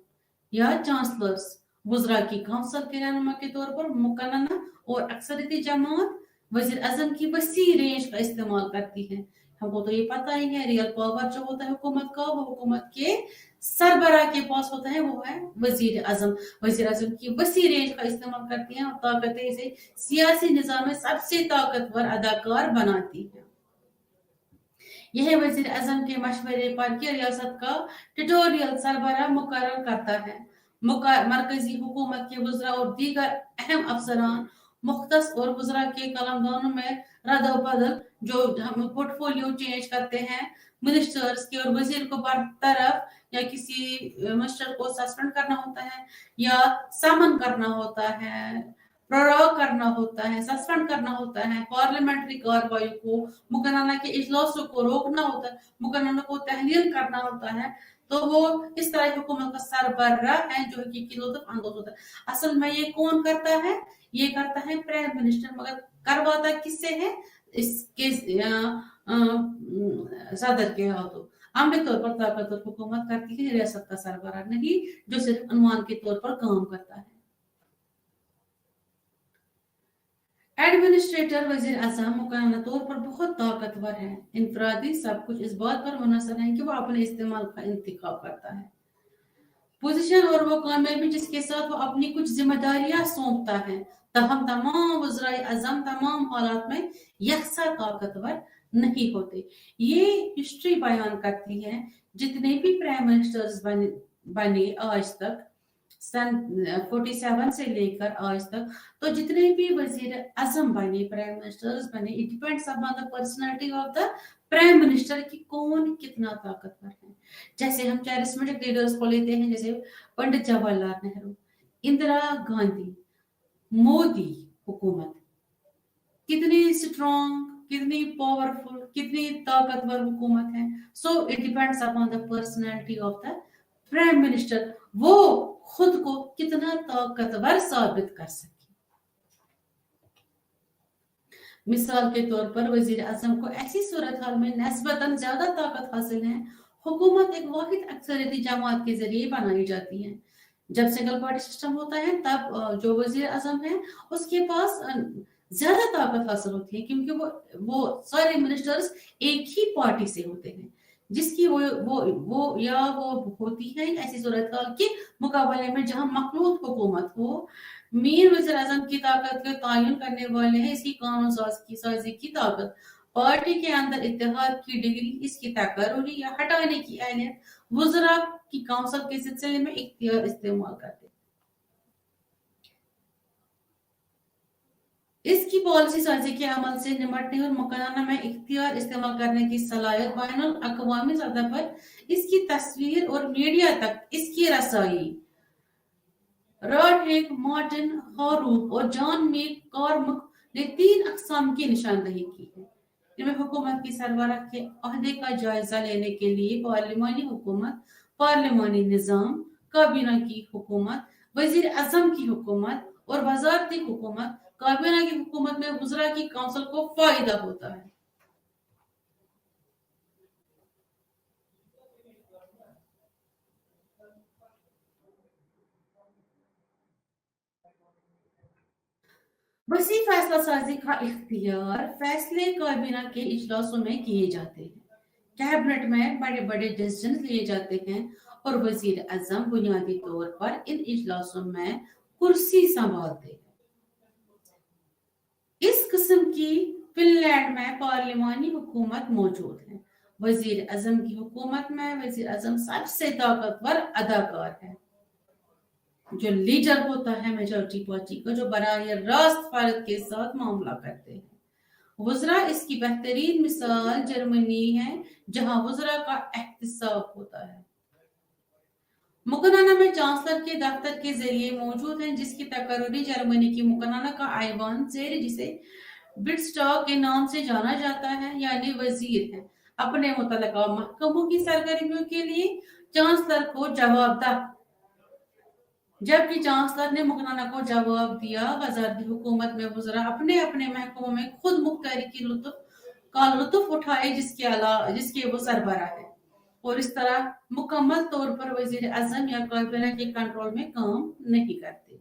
या चांसलर्स। वज़रा की काउंसिल के रहनुमा के तौर पर मुकन्ना और अक्सरियती जमात वजीर आजम की वसी रेंज का इस्तेमाल करती है। हमको तो ये पता ही है, रियल पावर जो होता है हुकूमत का, वो हुकूमत के सरबराह के पास होता है, वो है वजीर आजम। वजीर आजम की वसी रेंज का इस्तेमाल करती है और ताकत इसे सियासी निजाम में सबसे ताकतवर अदाकार बनाती है। यह वजीर आजम के मशवरे पर की रियासत का टेरिटोरियल सरबराह मुकर्रर करता है। मरकजी हुकूमत के वज़रा और दीगर अहम अफसरान मुख्तस और वज़रा के कलमदानों में रद्द-बदल, जो हम पोर्टफोलियो चेंज करते हैं मिनिस्टर्स के, और वजीर को बरतरफ या किसी मिनिस्टर को सस्पेंड करना होता है या समन करना होता है, प्रोरोग करना होता है, सस्पेंड करना होता है, पार्लियामेंट्री कार्रवाई को, मुकन्ना के इजलासों को रोकना होता है, मुकन्ना को तहलील करना होता है। तो वो इस तरह हुकूमत का सरबराह है जो हकीकी लुत्फ अंदोज होता है। असल में ये कौन करता है? ये करता है प्राइम मिनिस्टर, मगर करवाता किससे है? इसके सदर के हाथों। आमतौर तौर पर ताकतवर हुकूमत करती है रियासत का सरबराह नहीं, जो सिर्फ अनुमान के तौर पर काम करता है। एडमिनिस्ट्रेटर वजीर आजम मुकम्मल तौर पर बहुत ताकतवर है। इनफरादी सब कुछ इस बात पर मुनहसर है कि वो अपने इस्तेमाल का इंतखाब करता है। पोजीशन और वो कामयाबी जिसके साथ वो अपनी कुछ जिम्मेदारियां सौंपता है, तहम तमाम वज़राए आज़म तमाम हालात में यकसा ताकतवर नहीं होते। ये हिस्ट्री बयान करती है जितने भी प्राइम मिनिस्टर्स बने आज तक, सन 47 से लेकर आज तक, तो जितने भी वजीर आजम बने, प्राइम मिनिस्टर्स बने, it depends upon the personality of the prime minister की कौन कितना ताकतवर है। जैसे हम कैरिस्मेटिक लीडर्स को लेते हैं, जैसे पंडित जवाहरलाल नेहरू, इंदिरा गांधी, मोदी हुकूमत कितनी स्ट्रॉन्ग, कितनी पावरफुल, कितनी ताकतवर हुकूमत है। So it depends upon the personality of the prime minister, वो खुद को कितना ताकतवर साबित कर सके। मिसाल के तौर पर वजीर आजम को ऐसी सूरत हाल में निस्बतन ज्यादा ताकत हासिल है, हुकूमत एक वाहिद अक्सरियती जमात के जरिए बनाई जाती है। जब सिंगल पार्टी सिस्टम होता है तब जो वजीर आजम है उसके पास ज्यादा ताकत हासिल होती है, क्योंकि वो सारे मिनिस्टर्स एक ही पार्टी से होते हैं, जिसकी वो होती है ऐसी सूरत हाल के मुकाबले में जहां मखलूत हुकूमत हो। मीर वज़ीर आज़म की ताकत का तयन करने वाले हैं इसकी कानून साजी की ताकत, पार्टी के अंदर इत्तेहाद की डिग्री, इसकी तकर्रुरी या हटाने की अहलियत वज़रा की काउंसिल के सिलसिले में इख्तियार इस्तेमाल करते हैं। इसकी पॉलिसी साजी के अमल से निपटने और मुकन्ना में इख्तियार इस्तेमाल करने की सलाहियत, बैनुल अक़वामी सतह पर इसकी तस्वीर और मीडिया तक इसकी रसाई, रॉडरिक, मार्टिन हारूफ और जॉन मैककॉर्मिक ने 3 अक़साम की निशानदही की है। इनमें हुकूमत की सरबराह के अहदे का जायजा लेने के लिए पार्लिमानी हुकूमत, पार्लिमानी निज़ाम, काबीना की हुकूमत, वजीर आज़म की हुकूमत और वज़ारती हुकूमत। काबीना की हुकूमत में वज़रा की काउंसिल को फायदा होता है। वसी फैसला साजी का इख्तियार फैसले काबीना के इजलासों में किए जाते हैं। कैबिनेट में बड़े बड़े डिसीजन लिए जाते हैं और वजीर आजम बुनियादी तौर पर इन इजलासों में कुर्सी संभालते हैं। इस किस्म की फिनलैंड में पार्लिमानी हुकूमत मौजूद है। वजीर अजम की हुकूमत में वजीर अजम सबसे ताकतवर अदाकार है। जो लीडर होता है मेजॉरिटी पार्टी का, जो बराह रास्त भारत के साथ मामला करते हैं। वज़रा इसकी बेहतरीन मिसाल जर्मनी है, जहां वज़रा का एहतिसाब होता है। मुकन्ना में चांसलर के दफ्तर के जरिए मौजूद हैं, जिसकी तकर्री जर्मनी की मुकन्ना का आईवान ज़ेर, जिसे बिडस्टॉक के नाम से जाना जाता है, यानी वजीर है, अपने मुतल्लिका महकमों की सरगर्मियों के लिए चांसलर को जवाबदेह। जबकि चांसलर ने मुकन्ना को जवाब दिया, वज़ारती हुकूमत में वज़रा अपने अपने महकमों में खुद मुख्तारी की लुत्फ उठाए, जिसके वो सरबराह है, और इस तरह मुकम्मल तौर पर वजीर आजम या काबीना के कंट्रोल में काम नहीं करते।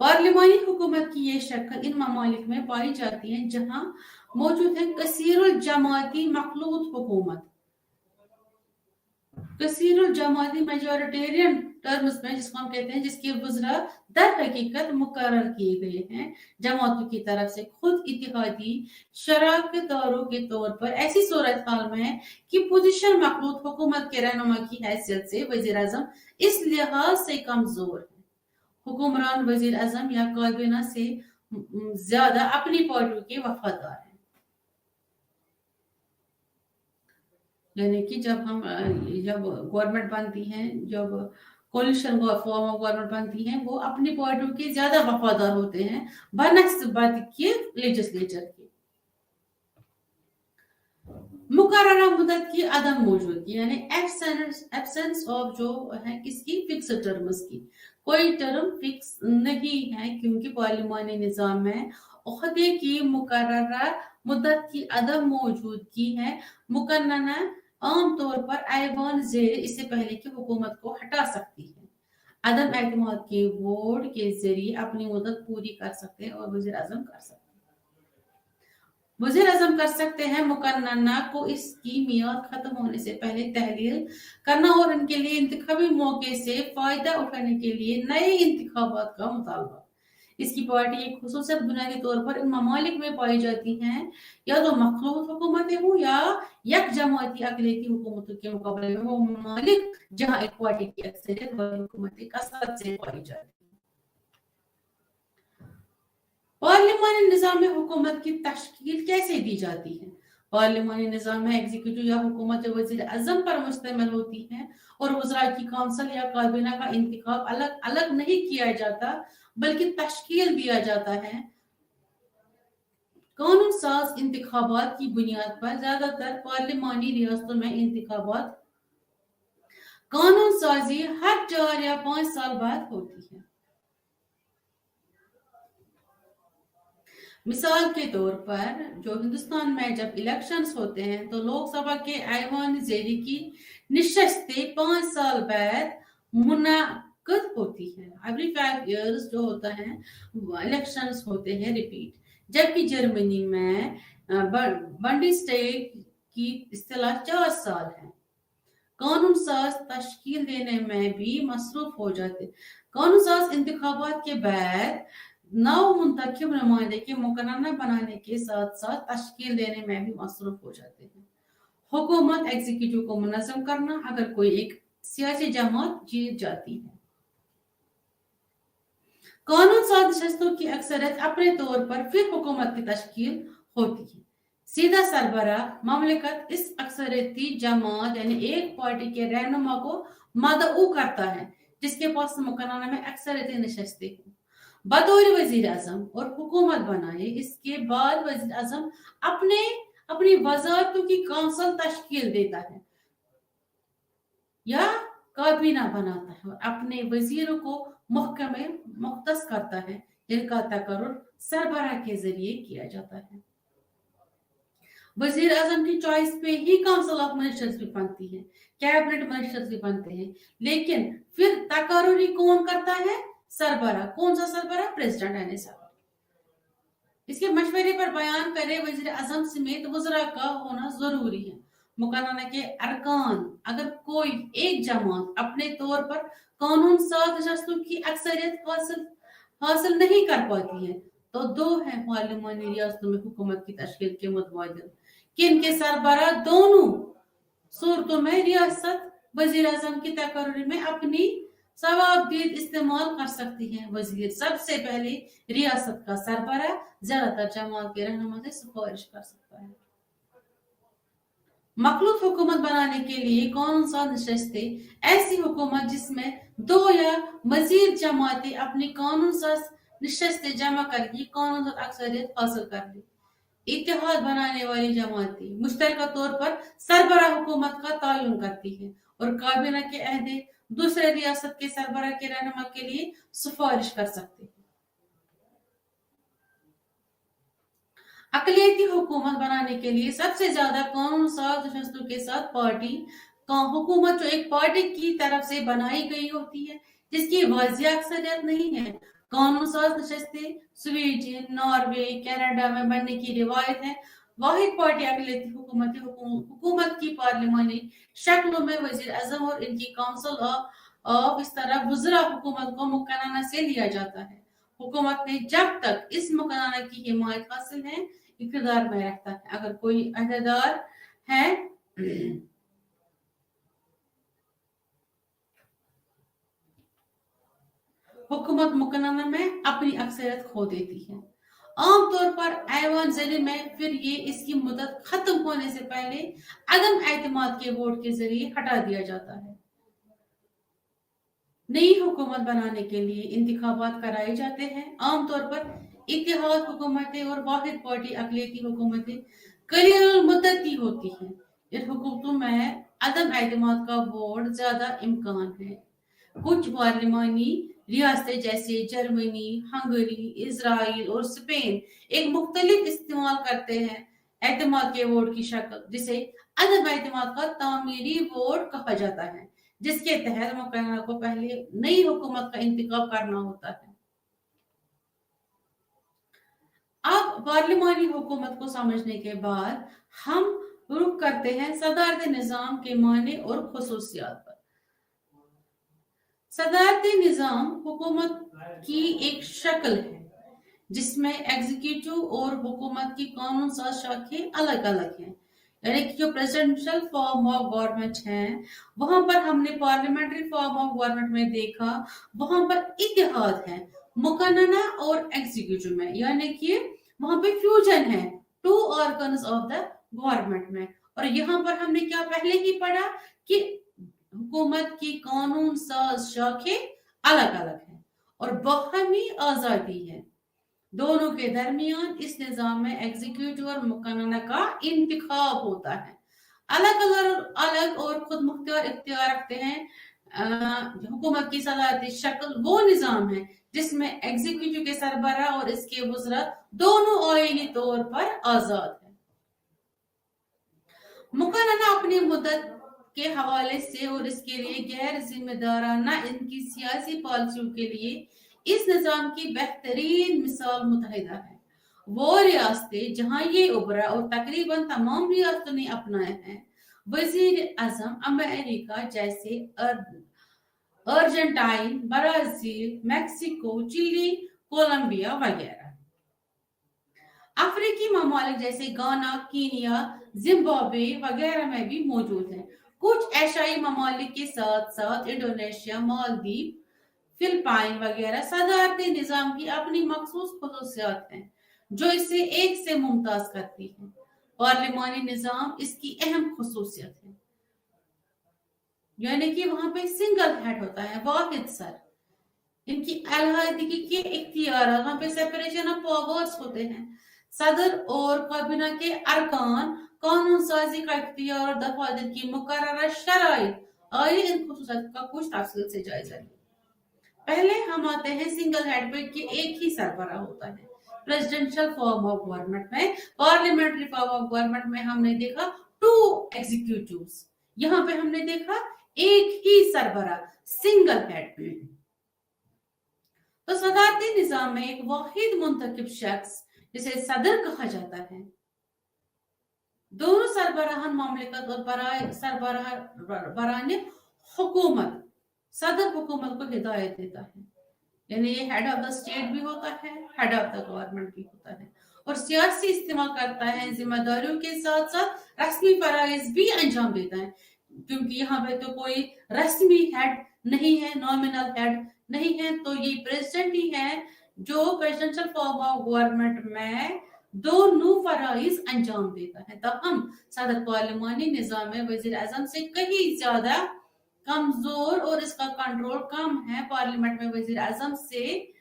पार्लिमानी हुकूमत की ये शक्ल इन ममालिक में पाई जाती है जहां मौजूद है कसीरुल जमाती मखलूत हुकूमत। कसीरुल जमाती मेजॉरिटेरियन टर्म्स में जिसको हम कहते हैं, जिसके वज़रा दर हकीकत मुकर्रर किए गए हैं जमातों की तरफ से खुद इत्तेहादी शराकतदारों के तौर पर। ऐसी सूरत हाल में कि पोजीशन मखलूत हुकूमत के रहनुमा की हैसियत से वजीर आजम इस लिहाज से कमजोर है, हुक्मरान वजीर आजम या काबीना से ज्यादा अपनी पार्टी के वफादार हैं। यानी कि जब गवर्नमेंट बनती है, जब कोलिशन फॉर्म ऑफ गवर्नमेंट बनती है, वो अपनी पार्टी के ज्यादा वफादार होते हैं बनस्बत के लेजिस्लेचर के। मुकर्ररा मुद्दत की अदम मौजूदगी, यानी एब्सेंस ऑफ जो है किसकी, फिक्स टर्म्स की। कोई टर्म फिक्स नहीं है, क्योंकि पार्लिमानी निजाम में ओहदे की मुकर्ररा मुद्दत की अदम मौजूदगी है। मुकन्ना आमतौर पर ऐवान ज़ेर इससे पहले की हुकूमत को हटा सकती है, अदम एतमाद के वोट के जरिए अपनी मुद्दत पूरी कर सकते हैं और वज़ीर आज़म कर सकते हैं। वज़ीर आज़म कर सकते हैं मुकन्ना को इसकी मियाद खत्म होने से पहले तहलील करना और इनके लिए इंतखाबी मौके से फायदा उठाने के लिए नए इंतखाबात का मुतालबा। इसकी पार्टी एक खुसूसियत बुनियादी तौर पर इन ममालिक में पाई जाती हैं, या तो मखलूत हुकूमतें हो या यक जमाती अक़लियती हुकूमतों के मुकाबले में वो ममालिक जहां एक पार्टी की अक्सरियत वाली हुकूमतें कसरत से पाई जाती है। पार्लिमानी निज़ाम में हुकूमत की तश्कील कैसे दी जाती है? पार्लिमानी निज़ाम में एग्जीक्यूटिव या हुकूमत वज़ीर आज़म पर मुश्तमिल होती है, और वज़रा की काउंसिल या काबीना का इंतखाब अलग अलग नहीं किया जाता, बल्कि तश्कील दिया जाता है। कानून साज इंतखाबात की बुनियाद पर ज्यादातर पार्लिमानी रियासतों में इंतखाबात कानून साजी हर 4 या 5 साल बाद होती है। मिसाल के तौर पर जो हिंदुस्तान में जब इलेक्शंस होते हैं, तो लोकसभा के ऐवान ज़ेरी की निशस्तें 5 साल बाद मुनक्कद होती है। एवरी 5 इयर्स जो होता है इलेक्शंस होते हैं रिपीट। जबकि जर्मनी में बंडीस्टेग की इस्तिलाह 4 साल है। कानून साज तश्कील देने में भी मसरूफ हो जाते। कानून साज इंतखाबात के बाद नौ मुंतखब नुमाइंदे के मुकर्रर बनाने के साथ साथ तश्कील देने में भी मसरूफ हो जाते हैं। हुकूमत एग्जीक्यूटिव को मुनज़्ज़म करना अगर कोई एक सियासी जमात जीत जाती है। कानून साज नशस्तों की अक्सरियत अपने तौर पर फिर हुकूमत की तश्कील होती है। सीधा सरबराह ममलिकत इस अक्सरियती जमात यानी एक पार्टी के रहनुमा को मदऊ करता है, जिसके पास मुकर्रर में अक्सरियती नशस्तें हों, बतौर वजीर आजम, और हुकूमत बनाए। इसके बाद वजीर आजम अपनी वजारतों की काउंसिल तश्कील देता है या काबीना बनाता है, और अपने वजीरों को महकमे मुख्तस करता है, जिनका तकर्रुर सरबराह के जरिए किया जाता है। वजीर आजम की चॉइस पे ही काउंसिल ऑफ मिनिस्टर्स भी बनती है, कैबिनेट मिनिस्टर्स भी बनते हैं, लेकिन फिर तकर्रुरी कौन करता है? सरबराह। कौन सा सरबराह? प्रेसिडेंट यानी सदर। इसके मशवरे पर बयान करे वजीर आजम समेत वज़रा का होना जरूरी है। मुकर्रर के अरकान अगर कोई एक जमात अपने तौर पर कानून साज नशस्तों की अक्सरियत हासिल नहीं कर पाती है, तो दो हैं पार्लिमानी रियासतों में हुकूमत की तश्कील के मुतबादिल, किन के सरबरा दोनों सूरतों में रियासत वजीर आजम की तकर्री में अपनी सवाबदीद इस्तेमाल कर सकती है। वजीर सबसे पहले रियासत का सरबरा ज्यादातर जमात के रहनुमा से सिफारिश कर सकता है। मखलूत हुकूमत बनाने के लिए कानून साज नशस्तें ऐसी हुकूमत जिसमें दो या मजीद जमातें अपनी कानून साज नशस्तें जमा करके कानून साज अक्सरियत हासिल कर ली। इत्तेहाद बनाने वाली जमातें मुश्तरका तौर पर सरबरा हुकूमत का तयन करती है और काबीना के अहदे दूसरे रियासत के सरबरा के रहनुमा के लिए सिफारिश कर सकते हैं। अकलियती हुकूमत बनाने के लिए सबसे ज्यादा कानून साज नशस्तों के साथ पार्टी का हुकूमत जो एक पार्टी की तरफ से बनाई गई होती है जिसकी वाज़िह अक्सरियत नहीं है। कानून साज नशस्तें स्वीडन, नॉर्वे, कनाडा में बनने की रिवायत है। वाहिद पार्टी अकलियती हुकूमत की पार्लिमानी शक्लों में वजीर आजम और इनकी काउंसिल ऑफ इस तरह वज़रा हुकूमत को मुकन्ना से लिया जाता है। हुकूमत ने जब तक इस मुकन्ना की हिमायत हासिल है इक़्तिदार में रहता है। अगर कोई अहदेदार है हुकूमत मुकन्ना में अपनी अक्सरियत खो देती है। आमतौर पर ऐवान ज़रिए में फिर ये इसकी मुद्दत खत्म होने से पहले अदम एतमाद के वोट के जरिए हटा दिया जाता है। नई हुकूमत बनाने के लिए इंतखाबात कराए जाते हैं। आमतौर पर इत्तेहाद हुकूमतें और वाहिद पार्टी अकलियती हुकूमतें कलील मुद्दती होती हैं। इन हुकूमतों में अदम एतमाद का वोट ज्यादा इम्कान है। कुछ पार्लिमानी रियासतें जैसे जर्मनी, हंगरी, इजराइल और स्पेन एक मुख्तलिफ इस्तेमाल करते हैं एतमाद के वोट की शक्ल, जिसे अदम एतमाद का तामीरी वोट कहा जाता है, जिसके तहत मुकर्रर को पहले नई हुकूमत का इंतखाब करना होता है। अब पार्लिमानी हुकूमत को समझने के बाद हम रुख करते हैं सदारती निजाम के माने और खुसूसियात पर। सदारती निजाम हुकूमत की एक शक्ल है जिसमें एग्जीक्यूटिव और हुकूमत की कानून साज शाखें अलग अलग हैं। यानी कि जो प्रेसिडेंशियल फॉर्म ऑफ गवर्नमेंट है वहां पर हमने पार्लियामेंट्री फॉर्म ऑफ गवर्नमेंट में देखा, वहां पर इत्तेहाद है मुकन्ना और एग्जीक्यूटिव में, यानी कि वहां पे फ्यूजन है two organs of the government में। और यहाँ पर हमने क्या पहले ही पढ़ा कि हुकूमत की कानून साज शाखें अलग अलग हैं और बाहमी आजादी है। दोनों के दरमियान इस निजाम में एग्जीक्यूटिव और मुकन्ना का इंतखाब होता है। अलग और खुद मुख्तियार इख्तियार रखते हैं। हुकूमत की सलाहती शक्ल वो निजाम है जिसमें एग्जीक्यूटिव के सरबरा और इसके वज़रा दोनों आईनी तौर पर आजाद है। मुकन्ना अपनी मुद्दत के हवाले से और इसके लिए गैर जिम्मेदाराना इनकी सियासी पॉलिसियों के लिए इस निजाम की बेहतरीन मिसाल मुत्तहिदा है। वो रियासतें जहां ये उभरा और तकरीबन तमाम रियासतों ने अपनाए हैं। वजीर आजम अमेरिका जैसे Argentine, Brazil, Mexico, Chile, Colombia वगैरह। अफ्रीकी ममालिक जैसे गाना, कीनिया, जिम्बाब्वे वगैरह में भी मौजूद हैं। कुछ एशियाई ममालिक के साथ साथ इंडोनेशिया, मालदीव, फिलिपाइन वगैरह सदारती निजाम की अपनी मखसूस खुसूसियात हैं जो इसे एक से मुमताज करती है। पार्लिमानी निजाम इसकी अहम खुसूसियत है, यानी कि वहां पे सिंगल हेड होता है, वाहिद सर। इनकी अलहदगी के इख्तियार, वहां पे सेपरेशन ऑफ पावर्स होते हैं। सदर और काबीना के अरकान कानून साजी का इख्तियार और दफातर की मुकर्रर शराइत। आइए इन खुसूसियात का कुछ तफसील से जायजा लें। पहले हम आते हैं सिंगल हेड पे कि एक ही सरबरा होता है। प्रेसिडेंशियल फॉर्म ऑफ गवर्नमेंट में, पार्लियामेंट्री फॉर्म ऑफ गवर्नमेंट में हमने देखा टू एग्जीक्यूटिव्स, यहाँ पे हमने देखा एक ही सरबरा, सिंगल हेड। तो सदारती निजाम में एक वाहिद मुंतखब शख्स जिसे सदर कहा जाता है, दोनों सरबराहान मामलिकत और सरबराहान हुकूमत, सदर हुकूमत को हिदायत देता है। यानी ये हेड ऑफ द स्टेट भी होता है, हेड ऑफ द गवर्नमेंट भी होता है, और सियासी इस्तेमाल करता है, जिम्मेदारियों के साथ साथ रस्मी फराइज भी अंजाम देता है, क्योंकि यहाँ पे तो कोई रस्मी हेड नहीं है, नॉमिनल हेड नहीं है, तो ये प्रेसिडेंट ही है जो प्रेसिडेंशियल फॉर्म ऑफ गवर्नमेंट में दोनों फराइज अंजाम देता है। तब सदर पार्लिमानी निजाम में वजीर आजम से कहीं ज्यादा कमजोर और इसका कंट्रोल कम है, पार्लियामेंट में वजीर आजम से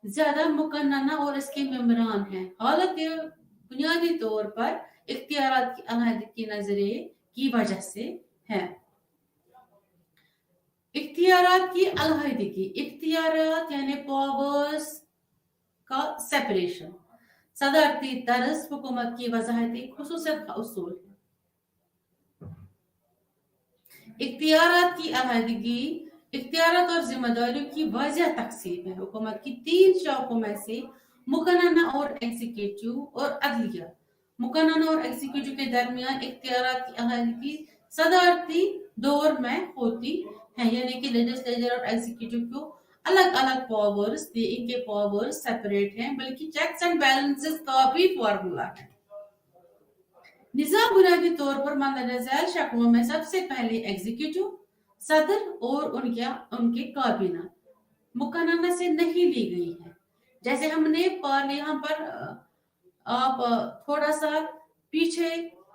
ज्यादा मुकन्ना और इसके मेंबरान हैं। हालांकि बुनियादी तौर पर इख्तियारात की अलहदगी की नजरिए की वजह से है। इख्तियारात की अलहदगी, इख्तियारात यानी पावर्स का सेपरेशन, सदारती तर्ज हुकूमत की वजाहती खुसूसियत का उसूल है। इख्तियारात की अलहदगी इख्तियारात और जिम्मेदारियों की वाज़ेह तकसीम है। हुकूमत की 3 शौकों में से मुकन्ना और एग्जीक्यूटिव और अदलिया। मुकन्ना और एग्जीक्यूटिव के दरमियान इख्तियारात की अलहदगी सदारती दौर में होती है, यानी कि लेजिस्लेचर और एग्जीक्यूटिव को अलग अलग पावर्स थे, इनके पावर्स सेपरेट हैं, बल्कि चेक्स एंड बैलेंसेस का भी फॉर्मूला है। निजाम बुनियादी तौर पर मंदरज़ शक्लों में सबसे पहले एग्जीक्यूटिव, सदर और उनके काबीना मुकन्ना से नहीं ली गई है। जैसे हमने यहाँ पर आप थोड़ा सा पीछे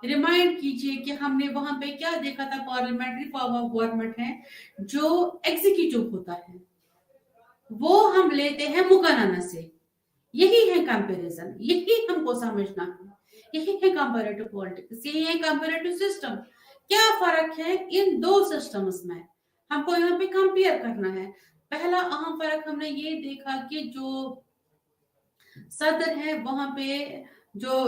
रिमाइंड कीजिए कि हमने वहां पे क्या देखा था। पार्लियामेंट्री फॉर्म ऑफ गवर्नमेंट है जो एग्जीक्यूटिव होता है, वो हम लेते हैं मुकन्ना से। यही है कंपैरिजन, यही हमको समझना है, यही है कंपैरेटिव पॉलिटिक्स, यही है कंपैरेटिव सिस्टम। क्या फर्क है इन दो सिस्टम्स में, हमको यहाँ पे कंपेयर करना है। पहला अहम फर्क हमने ये देखा कि जो सदर है वहां पे जो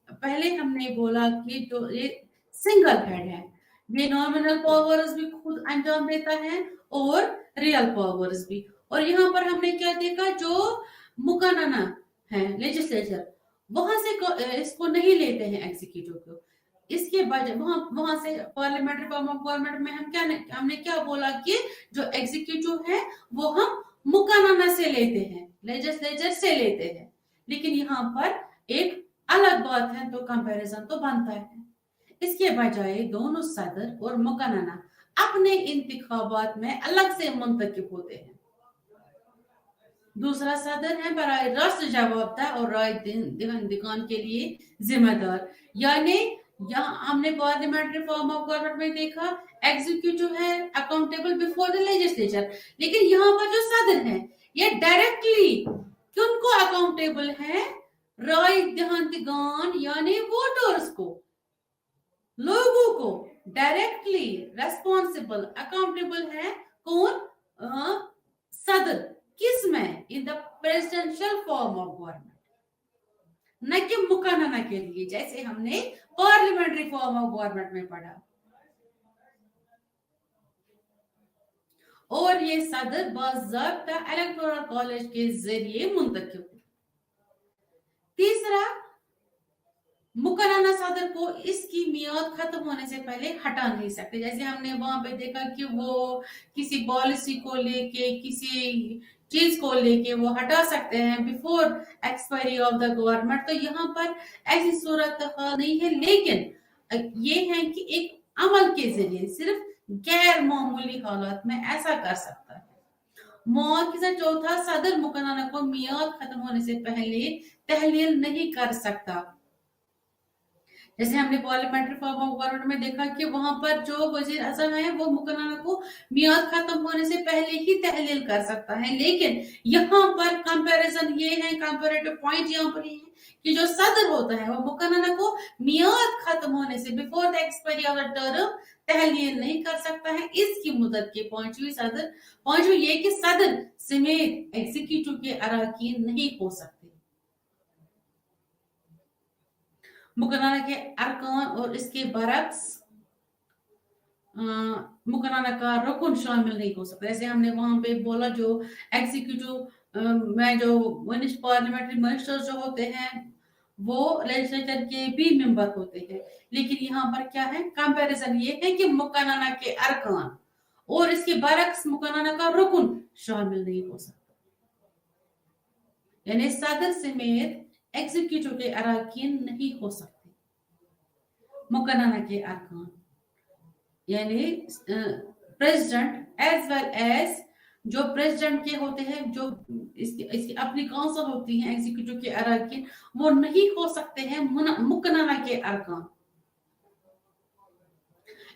पहले हमने बोला कि जो ये सिंगल हेड है, ये नॉमिनल पावर्स भी खुद अंजाम देता है और रियल पावर्स भी। और यहाँ पर हमने क्या देखा, जो मुकन्ना है लेजिस्लेचर, वहां से इसको नहीं लेते हैं एग्जीक्यूटिव को। इसके बजाय वहां से पार्लियामेंट्री फॉर्म ऑफ गवर्नमेंट में हमने क्या बोला कि जो एग्जीक्यूटिव है वो हम मुकन्ना से लेते हैं, लेजिस्लेचर से लेते हैं। लेकिन यहाँ पर एक अलग बात है, तो कंपैरिजन तो बनता है। इसके बजाय दोनों सदर और मुकन्ना अपने इंतखाबात में अलग से मुंतखब होते हैं। दूसरा सदर है बराए रास्त जवाबदार और राय दहिंदगान के लिए जिम्मेदार। यानी यहाँ हमने पार्लियामेंट्री फॉर्म ऑफ गवर्नमेंट में देखा एग्जीक्यूटिव है अकाउंटेबल बिफोर द लेजिस्लेचर, लेकिन यहाँ पर जो सदर है ये डायरेक्टली किनको अकाउंटेबल है, राय दहिंदगान यानी वोटर्स को, लोगों को डायरेक्टली रेस्पॉन्सिबल अकाउंटेबल है कौन, सदर। किस में, in the presidential form of government, न कि मुकन्ना के लिए जैसे हमने पार्लियामेंट्री फॉर्म ऑफ गवर्नमेंट में पढ़ा। और ये सदर बाज़ाब्ता इलेक्टोरल कॉलेज के जरिए मुंतखब। तीसरा, मुकन्ना सदर को इसकी मियाद खत्म होने से पहले हटा नहीं सकते। जैसे हमने वहां पे देखा कि वो किसी पॉलिसी को लेके, किसी चीज को लेके वो हटा सकते हैं before expiry of the government. तो यहाँ पर ऐसी सूरत नहीं है, लेकिन ये है कि एक अमल के जरिए सिर्फ गैर मामूली हालात में ऐसा कर सकता है। मौके चौथा, सदर मुकन्ना को मियाद खत्म होने से पहले तहलील नहीं कर सकता। जैसे हमने पार्लियामेंट्री फॉर्म ऑफ गवर्नमेंट में देखा कि वहां पर जो वजीर आजम है वो मुकन्ना को मियाद खत्म होने से पहले ही तहलील कर सकता है। लेकिन यहाँ पर कंपैरिजन ये है, कंपैरेटिव पॉइंट यहाँ पर ये है कि जो सदर होता है वो मुकन्ना को मियाद खत्म होने से before the expiry of the term तहलील नहीं कर सकता है। इसकी मुद्दत के पांचवी ये कि सदर समेत एग्जीक्यूटिव के अराकीन नहीं हो सकते। मुकन्ना के अरकान और इसके बरक्स मुकन्ना का रुकन शामिल नहीं हो सकता। जैसे हमने वहां पे बोला जो एग्जीक्यूटिव में जो पार्लियामेंट्री मिनिस्टर जो होते हैं वो लेजिस्लेचर के भी मेंबर होते हैं। लेकिन यहाँ पर क्या है, कंपैरिजन ये है कि मुकन्ना के अरकान और इसके बरक्स मुकन्ना का रुकन शामिल नहीं हो सकता। यानी सदर समेत एग्जीक्यूटिव के अरकान नहीं हो सकते, मुकर्रना के अरकान यानी प्रेसिडेंट एज वेल एज जो प्रेसिडेंट के होते हैं, जो इसकी अपनी काउंसिल होती है एग्जीक्यूटिव के अरकान, वो नहीं हो सकते हैं मुकर्रना के अरकान।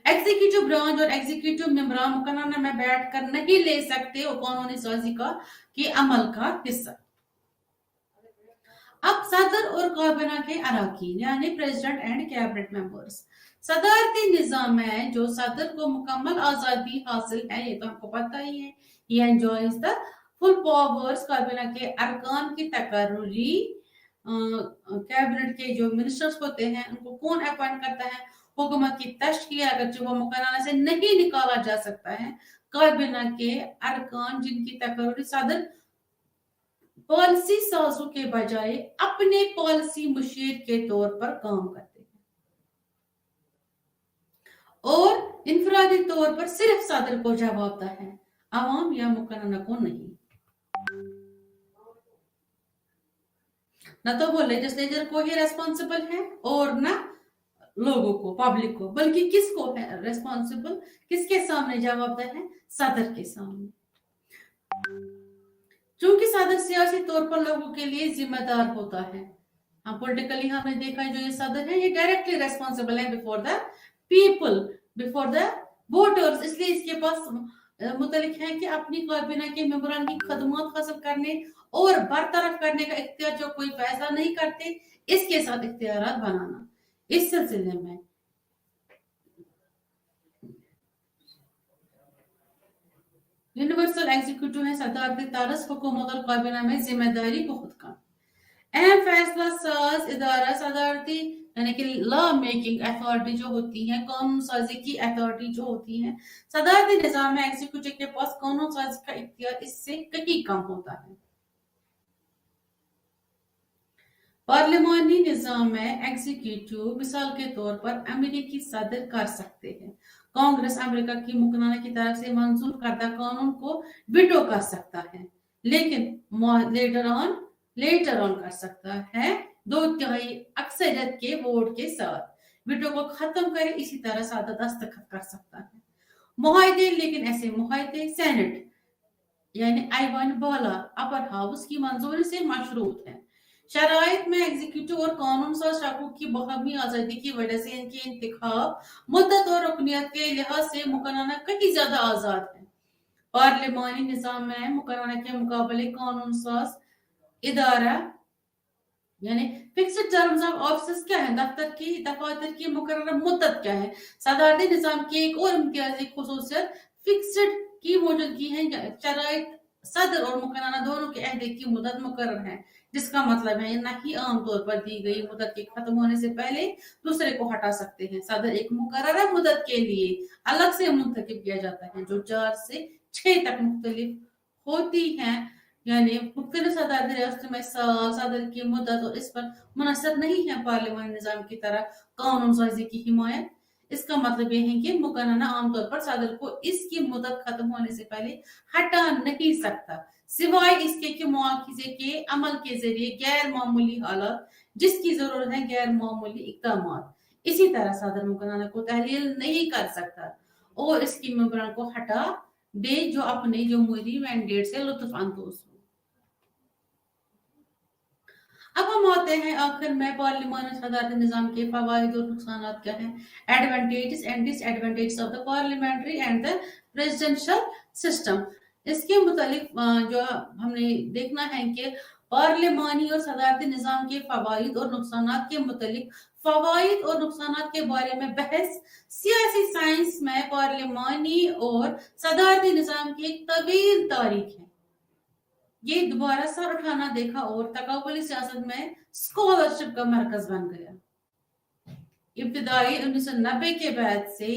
एग्जीक्यूटिव ब्रांच और एग्जीक्यूटिव मेंबरान मुकर्रना में बैठकर नहीं ले सकते वो कानूनी साजी के अमल का हिस्सा। अब सदर और काबीना के अरकान यानी प्रेसिडेंट एंड कैबिनेट मेंबर्स। सदारती निजाम में जो सदर को मुकम्मल आजादी हासिल है, ये तो हमको पता ही है, he enjoys the full powers। काबीना के अरकान की तकर्री कैबिनेट के जो मिनिस्टर्स होते हैं उनको कौन अपॉइंट करता है, हुकूमत की तश्कील अगर जो वो मुकर्रना से नहीं निकाला जा सकता है, काबीना के अरकान जिनकी तकर्री सदर पॉलिसी साजों के बजाय अपने पॉलिसी मुशीर के तौर पर काम करते हैं और इनफरादी तौर पर सिर्फ सदर को जवाबदा है, अवाम या मुकर्रना को नहीं। न तो वो लेजिस्लेचर को ही रेस्पॉन्सिबल है और न लोगों को, पब्लिक को, बल्कि किसको है रेस्पॉन्सिबल, किसके सामने जवाबदा है, सदर के सामने। चूंकि सदर सियासी तौर पर लोगों के लिए जिम्मेदार होता है, हाँ पॉलिटिकली हमने देखा है जो ये सदर है ये डायरेक्टली रेस्पॉन्सिबल है before the people, before the voters, इसलिए इसके पास मुतलिक है कि अपनी काबीना के मेंबरान की खदमात हासिल करने और बरतरफ करने का इख्तियार जो कोई फैसला नहीं करते इसके साथ इख्तियारात बनाना। इस सिलसिले में यूनिवर्सल एग्जीक्यूटिव है सदारती तारस हुकूमत और काबीना में जिम्मेदारी बहुत कम। अहम फैसला साज इदारा सदारती यानी कि लॉ मेकिंग अथॉरिटी जो होती है, कानून साजी की अथॉरिटी जो होती है, सदारती निजाम में एग्जीक्यूटिव के पास कानून साजी का इख्तियार इससे कहीं कम होता है। पार्लिमानी निजाम में एग्जीक्यूटिव मिसाल के तौर पर अमेरिकी सदर कर सकते हैं, कांग्रेस अमेरिका की मुकर्रना की तरफ से मंजूर करदा कानून को वीटो कर सकता है, लेकिन लेटर ऑन कर सकता है 2/3 अक्सरियत के वोट के साथ वीटो को खत्म करे, इसी तरह सादा दस्तखत कर सकता है मुआहदे, लेकिन ऐसे मुआहदे सेनेट यानी ऐवान बाला अपर हाउस की मंजूरी से मशरूत है। शराइत में एग्जीक्यूटिव और कानून साज शकों की बाहमी आजादी की वजह से इनके इंतखाब मुद्दत और रुकनियत के लिहाज से मुकर्रना कहीं ज्यादा आजाद है। पार्लिमानी निजाम में मुकर्रना के मुकाबले कानून साज इदारा यानी फिक्स्ड टर्म्स ऑफ ऑफिस क्या है, दफातर की मुकर्रर मुद्दत क्या है। सदारती निजाम की एक और इम्तियाजी खुसूसियत फिक्स्ड की मौजूदगी है, शराइत सदर और मुकर्रना दोनों के अहदे की मुद्दत मुकर्रर है, जिसका मतलब है न ही आमतौर पर दी गई मुद्दत के खत्म होने से पहले दूसरे को हटा सकते हैं। सदर एक मुकर्रर मुद्दत के लिए अलग से मुंतखब किया जाता है जो 4 से 6 तक मुख्तलिफ होती है, यानी मुख्तलिफ सदारती रियासतों में सदर की मुद्दत और इस पर मुनसर नहीं है पार्लिमानी निजाम की तरह कानून साजी की हिमायत। इसका मतलब यह है कि मुकर्रना आमतौर पर सदर को इसकी मुद्दत खत्म होने से पहले हटा नहीं सकता, सिवाय इसके कि मुआखिजे के अमल के जरिए गैर मामूली हालात जिसकी जरूरत है गैर मामूली इक़दामात। इसी तरह सदर मुकर्रना को तहलील नहीं कर सकता और इसकी मेंबरान को हटा दे जो अपने जमहूरी मैंडेट से लुत्फ अंदोज हो। अब हम आते हैं आखिर में पार्लिमानी सदारती निजाम के फवाइद और नुकसान क्या हैं, advantages and disadvantages of the parliamentary and the presidential system. इसके मुतालिक जो हमने देखना है कि पार्लिमानी और सदारती निजाम के फवाइद और नुकसान के मुतालिक फवाइद और नुकसान के बारे में बहस सियासी साइंस में पार्लिमानी और सदारती निजाम की एक तवील तारीख है। ये दोबारा सर उठाना देखा और तकाबुली सियासत में स्कॉलरशिप का मरकज बन गया। इब्तिदाई 1990 के बाद से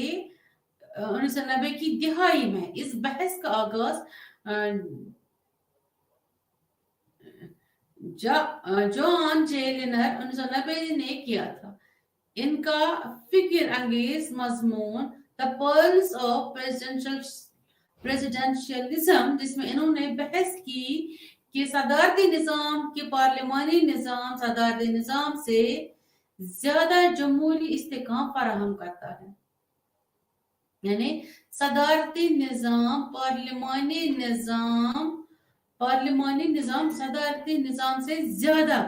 1990 की दिहाई में इस बहस का आगाज जॉन जे लिनर 1990 ने किया था। इनका फिक्र अंगेज मजमून द पर्ल्स ऑफ प्रेसिडेंशियलिज्म, जिसमें इन्होंने बहस की कि सदारती निज़ाम के पार्लिमानी निज़ाम सदारती निज़ाम से ज्यादा जमहूरी इस्तेकाम फराहम करता है। यानी सदारती निज़ाम पार्लिमानी निज़ाम सदारती निज़ाम से ज्यादा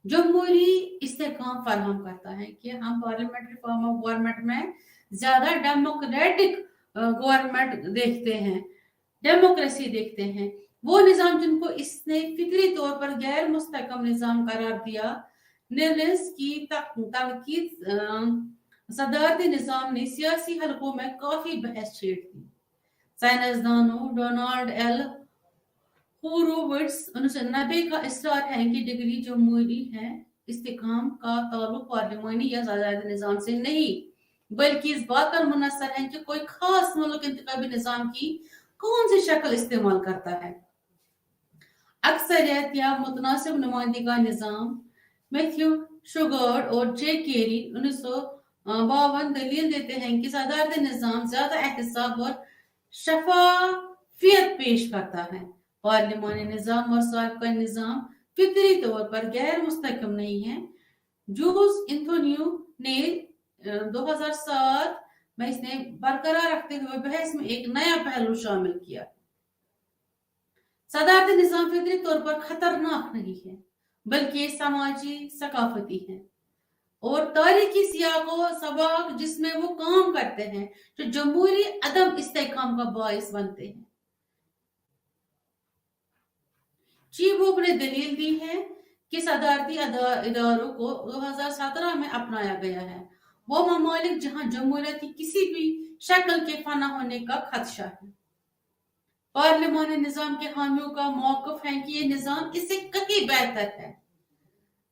जमहूरी इस्तेकाम फराहम करता है कि हम पार्लियामेंट्री फॉर्म ऑफ गवर्नमेंट में ज्यादा डेमोक्रेटिक गवर्नमेंट देखते हैं, डेमोक्रेसी देखते हैं। वो निज़ाम जिनको इसने फिक्री तौर पर गैर मुस्तकम निज़ाम करार दिया, निर्णय की तनकीद सदारती निज़ाम ने सियासी हलकों में काफी बहस छेड़ दी। साइंसदानों डोनाल्ड एल होरोविट्ज 1990 का इसरार है कि डिग्री जमहूरी है इस्तेकाम का ताल्लुक पार्लिमानी या सदारती निज़ाम से नहीं, बल्कि इस बात पर मुनहसर है कि कोई खास मुल्क इंतखाबी निज़ाम की कौन सी शक्ल इस्तेमाल करता है। अक्सरियत या मुतनासिब नुमाइंदगी का निज़ाम मैथ्यू शुगार्ड और जे केरी 1952 दलील देते हैं कि सदारती निज़ाम ज्यादा एहतसाब और शफाफियत पेश करता है। पार्लिमानी निज़ाम और साबिक़ा निज़ाम फिक्री तौर पर गैर मुस्तकम नहीं है। जूस एंथोनियो ने 2007 में इसने बरकरार रखते हुए बहस में एक नया पहलू शामिल किया। सदारती निज़ाम फिक्री तौर पर खतरनाक नहीं है, बल्कि समाजी सकाफती है और तारीखी सियाक और सबाक जिसमें वो काम करते हैं जो जमहूरी अदम इस्तेकाम का बाइस बनते हैं। चीबोक ने दलील दी है कि सदारती इदारों को 2017 में अपनाया गया है वो ममालिक जहां जमहूरियत की किसी भी शक्ल के फना होने का खदशा है। पार्लिमानी निज़ाम के हामियों का मौक़िफ़ है कि ये निज़ाम इससे कहीं बेहतर है।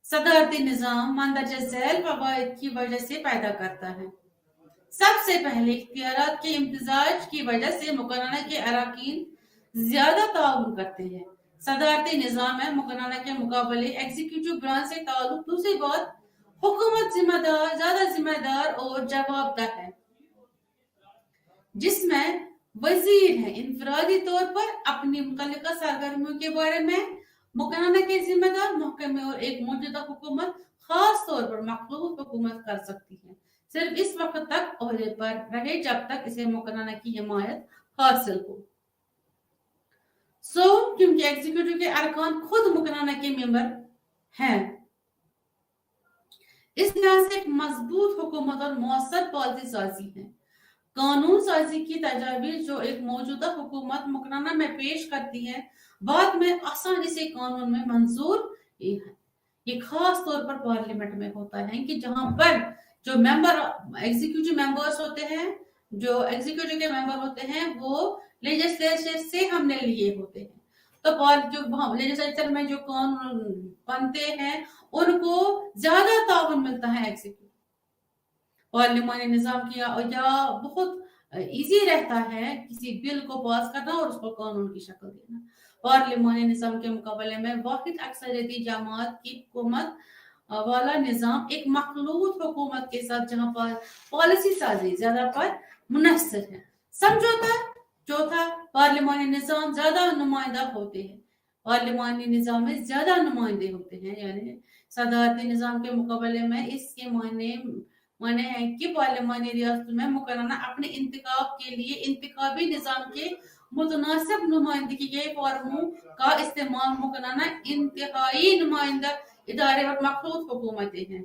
सदारती निज़ाम मंदरजा झैल फवाइद की वजह से पैदा करता है। सबसे पहले इख्तियारात के इम्तिजाज की वजह से मुकर्रना के अरकान ज्यादा ताउन करते हैं। सदारती निज़ाम में मुकर्रना के मुकाबले एग्जीक्यूटिव ब्रांच से ताल्लुक। दूसरी बात, हुकूमत ज्यादा जिम्मेदार और जवाबदेह है, जिसमें वजीर है इंफरादी तौर पर अपनी मुतल्लिका सरगर्मियों के बारे में मुकर्रना के जिम्मेदार महकमे और एक मौजूदा हुकूमत खास तौर पर मखलूफ हुकूमत कर सकती है, सिर्फ इस वक्त तक ओहदे पर रहे जब तक इसे मुकर्रना की हिमायत हासिल हो। क्योंकि एग्जीक्यूटिव के अरकान खुद मुकर्रना के मेंबर हैं, इस लिहाज से एक मजबूत हुकूमत और मौसर पॉलिसी साजी है। कानून साजी की तजावीज जो एक मौजूदा हुकूमत मुकर्रना में पेश करती है, बाद में आसानी से कानून में मंजूर ये खास तौर पर पार्लियामेंट में होता है कि जहां पर जो मेंबर एग्जीक्यूटिव मेंबर्स होते हैं, जो एग्जीक्यूटिव के मेंबर होते हैं वो लेजिस्लेचर से हमने लिए होते हैं। तो जो लेजिस्लेचर में जो कानून बनते हैं उनको ज्यादा ताउन मिलता है एग्जीक्यूटिव। पार्लिमानी निज़ाम किया या बहुत इजी रहता है किसी बिल को पास करना और उसको कानून की शक्ल देना। पार्लिमानी निज़ाम के मुकाबले में वाहिद अक्सरियती जमात की हुकूमत वाला निज़ाम एक मखलूत हुकूमत के साथ जहां पर पॉलिसी साजी ज्यादा पर मुनहसर है। समझौता चौथा, पार्लिमानी निज़ाम ज्यादा नुमाइंदा होते हैं। पार्लिमानी निज़ाम में ज्यादा नुमाइंदे होते हैं, यानी सदारती निज़ाम के मुकाबले में इसके माने है कि पार्लिमानी रियासत में मुकर्रना अपने इंतखाब के लिए इंतखाबी निज़ाम के मुतनासिब नुमाइंदगी के फॉर्मों का इस्तेमाल मुकर्रना इंतहाई नुमाइंदा इदारे और मखलूत हुकूमतें हैं।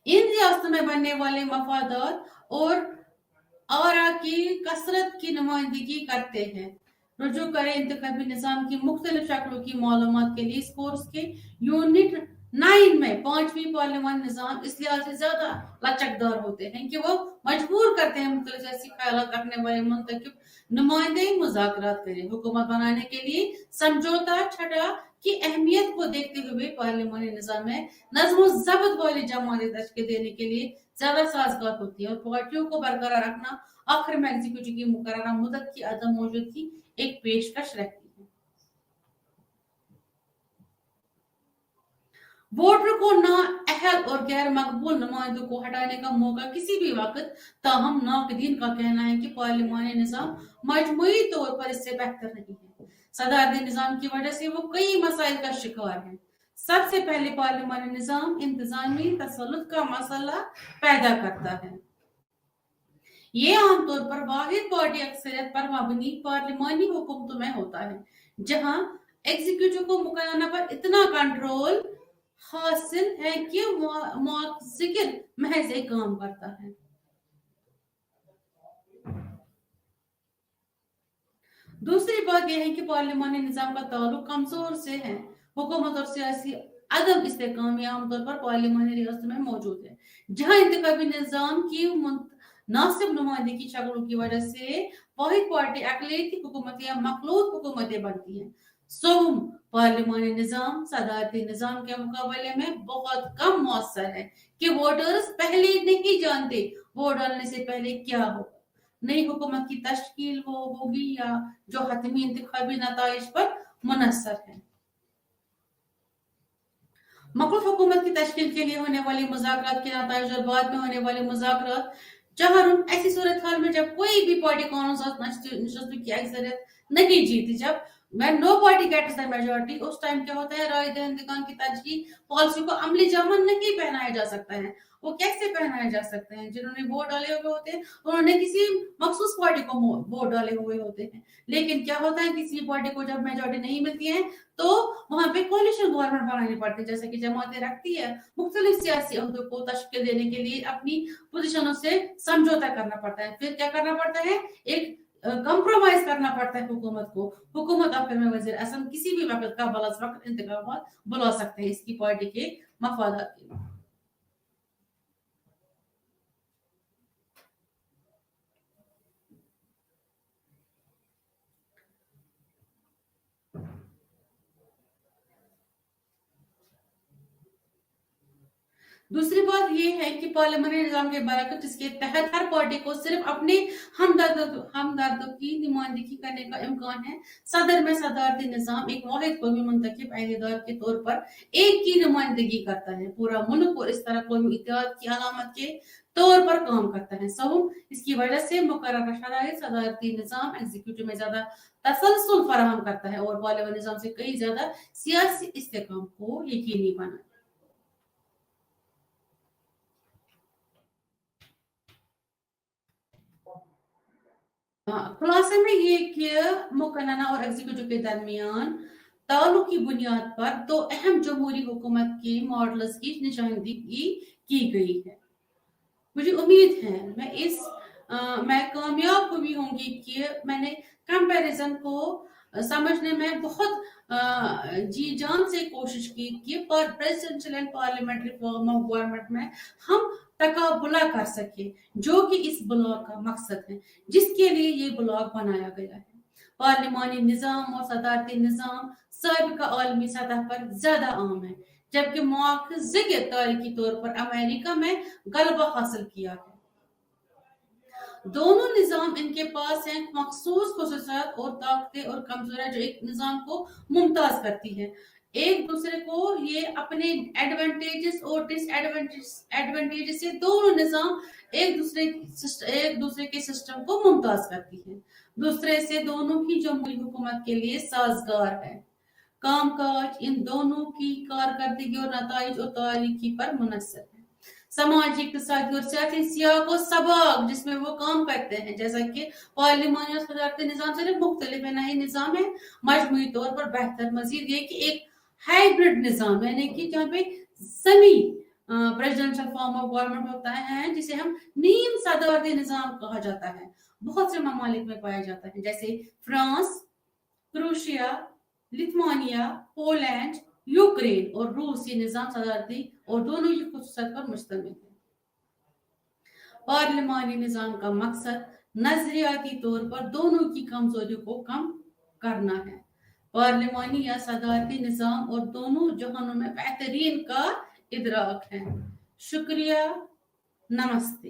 इन रियासतों में बनने वाले मफादात और आरा की कसरत की नुमाइंदगी करते हैं। रुजू करें इंतखाबी निज़ाम की मुख्तलिफ शक्लों की मालूमात के लिए इस कोर्स के यूनिट 9 में 5वीं पार्लियामानी निज़ाम इस लिहाज से ज्यादा लचकदार होते हैं कि वो मजबूर करते हैं मुख्तलिफ ऐसी ख्यालात रखने वाले मुंतखब नुमाइंदे मुज़ाकरात करें। हुकूमत बनाने के लिए समझौता छठा की अहमियत को देखते हुए पार्लियामानी निज़ाम में नज़्म ज़ब्त वाली जमात तश्कील देने के लिए ज्यादा साजगार होती है और पार्टियों को बरकरार रखना आखिर में एग्जीक्यूटिव की मुकर्ररा मुद्दत की अदम मौजूदगी एक पेशकश रहती है। वोटर को ना अहल और गैर मकबूल नुमाइंदों को हटाने का मौका किसी भी वक्त, ताहम नाकदीन का कहना है कि पार्लियामानी निज़ाम मजमूई तौर पर इससे बेहतर नहीं है। सदारती निजाम की वजह से वो कई मसाइल का शिकार है। सबसे पहले पार्लिमानी निजाम इंतजामी तसल्लुत का मसला पैदा करता है। ये आमतौर पर वाहिद पार्टी अक्सरियत पर मबनी पार्लिमानी हुकूमतों में होता है, जहां एग्जीक्यूटिव को मुकर्रना पर इतना कंट्रोल हासिल है कि मुआज़िर महज एक काम करता है। दूसरी बात यह है कि पार्लिमानी निजाम का ताल्लुक कमजोर से है। हुकूमत और सियासी अदम इस्तेकामी आमतौर पर पार्लिमानी रियासतों में मौजूद है, जहां इंतखाबी निजाम की नासिब नुमाइंदगी की शक्लों की वजह से वाहिद पार्टी अक़लियती हुकूमतें या मखलूत हुकूमतें बनती हैं। सोम पार्लिमानी निजाम सदारती निजाम के मुकाबले में बहुत कम मौसर है कि वोटर्स पहले नहीं जानते वोट डालने से पहले क्या होगा, नई हुकूमत की तश्कील होगी या जो हतमी इंतखाबी नताइज पर मुनहसर है। मखलूत हुकूमत की तश्कील के लिए होने वाली मुज़ाकरात के नताइज और बाद में होने वाले मुज़ाकरात चहरुम ऐसी सूरत हाल में जब कोई भी पार्टी कानून नशस्तों की अक्सरियत नहीं जीती, जब मैं no party gets the majority, उस टाइम क्या होता है, राय दहिंदगान की तजगी पॉलिसी को अमली जामा नहीं पहनाया जा सकता है। वो कैसे पहनाए जा सकते हैं? जिन्होंने वोट डाले हुए होते हैं उन्होंने किसी मखसूस पार्टी को वोट डाले हुए होते हैं, लेकिन क्या होता है किसी पार्टी को जब मेजॉरिटी नहीं मिलती है तो वहां पे कोलिशन गवर्नमेंट बनानी पड़ती है, जैसे कि जमातें रखती है। मुख्तलिफ सियासी अहदों को तश्कील देने के लिए अपनी पोजीशनों से समझौता करना पड़ता है, फिर क्या करना पड़ता है, एक कंप्रोमाइज करना पड़ता है हुकूमत को। हुकूमत आखिर में वजीर आज़म किसी भी वक्त का बलस वक्त इंतखाबात बुला सकते हैं इसकी पार्टी के मफादात के लिए। दूसरी बात यह है कि पार्लियामेंट्री निजाम के बरकत जिसके तहत हर पार्टी को सिर्फ अपने हमदर्दों की नुमाइंदगी करने का इम्कान है। सदर में सदारती निजाम एक वाहिद कौमी मुंतखब अहदेदार के तौर पर एक की नुमाइंदगी करता है पूरा मुल्क और इस तरह कौमी इत्तेहाद की अलामत के तौर पर काम करता है। इसकी वजह से मुकर्रर शराइत सदारती निजाम एग्जीक्यूटिव में ज्यादा तसलसल फराहम करता है और पार्लियामेंट्री निजाम से कई ज्यादा सियासी इस्तेकाम को यकीनी बनाता है। खुलासे में ये कि मुकर्रना और एग्जीक्यूटिव के दरमियान ताल्लुक की बुनियाद पर दो अहम जमहूरी हुकूमत के मॉडल्स की निशानदेही की गई है। मुझे उम्मीद है मैं कामयाब हुई होंगी कि मैंने कंपैरिजन को समझने में बहुत जी जान से कोशिश की कि presidential and parliamentary form of government में हम तकाबुला कर सके, जो कि इस ब्लॉग का मकसद है जिसके लिए ये ब्लॉग बनाया गया है। पार्लिमानी निजाम और सदारती निजाम साबिका आलमी सतह पर ज्यादा आम है, जबकि मुआख़ज़े तारीखी तौर पर अमेरिका में गलबा हासिल किया है। दोनों निजाम इनके पास हैं मखसूस खुसूसियात और ताकतें और कमजोरियां जो एक निजाम को मुमताज करती है। एक दूसरे को ये अपने एडवांटेजेस और डिसएडवांटेजेस से दोनों निजाम एक दूसरे के सिस्टम को मुमताज करती है। दूसरे से दोनों ही जमहूरी हुकूमत के लिए साजगार है। कामकाज इन दोनों की कारकर्दगी और नताइज और तारीखी पर मुनहसर है। समाजी, इक़्तिसादी और सियासी सियाक और सबक जिसमें वो काम करते हैं, जैसा कि पार्लिमानी और सदारती निजाम से मुख्तलिफ है, नई निजाम है मजमूई तौर पर बेहतर। मजीद ये कि एक हाइब्रिड निजाम यानी कि जहाँ पे semi presidential form of government होता है जिसे हम नीम सदारती निजाम कहा जाता है, बहुत से ममालिक में पाया जाता है, जैसे France, Croatia, Lithuania, Poland, Ukraine और रूस। ये निजाम सदारती और दोनों ही खुसूसियत पर मुश्तमिल है। पार्लिमानी निजाम का मकसद नजरियाती तौर पर दोनों की कमजोरियों को कम करना है। पार्लिमानी या सदारती निजाम और दोनों जहानों में बेहतरीन का इदराक है। शुक्रिया, नमस्ते।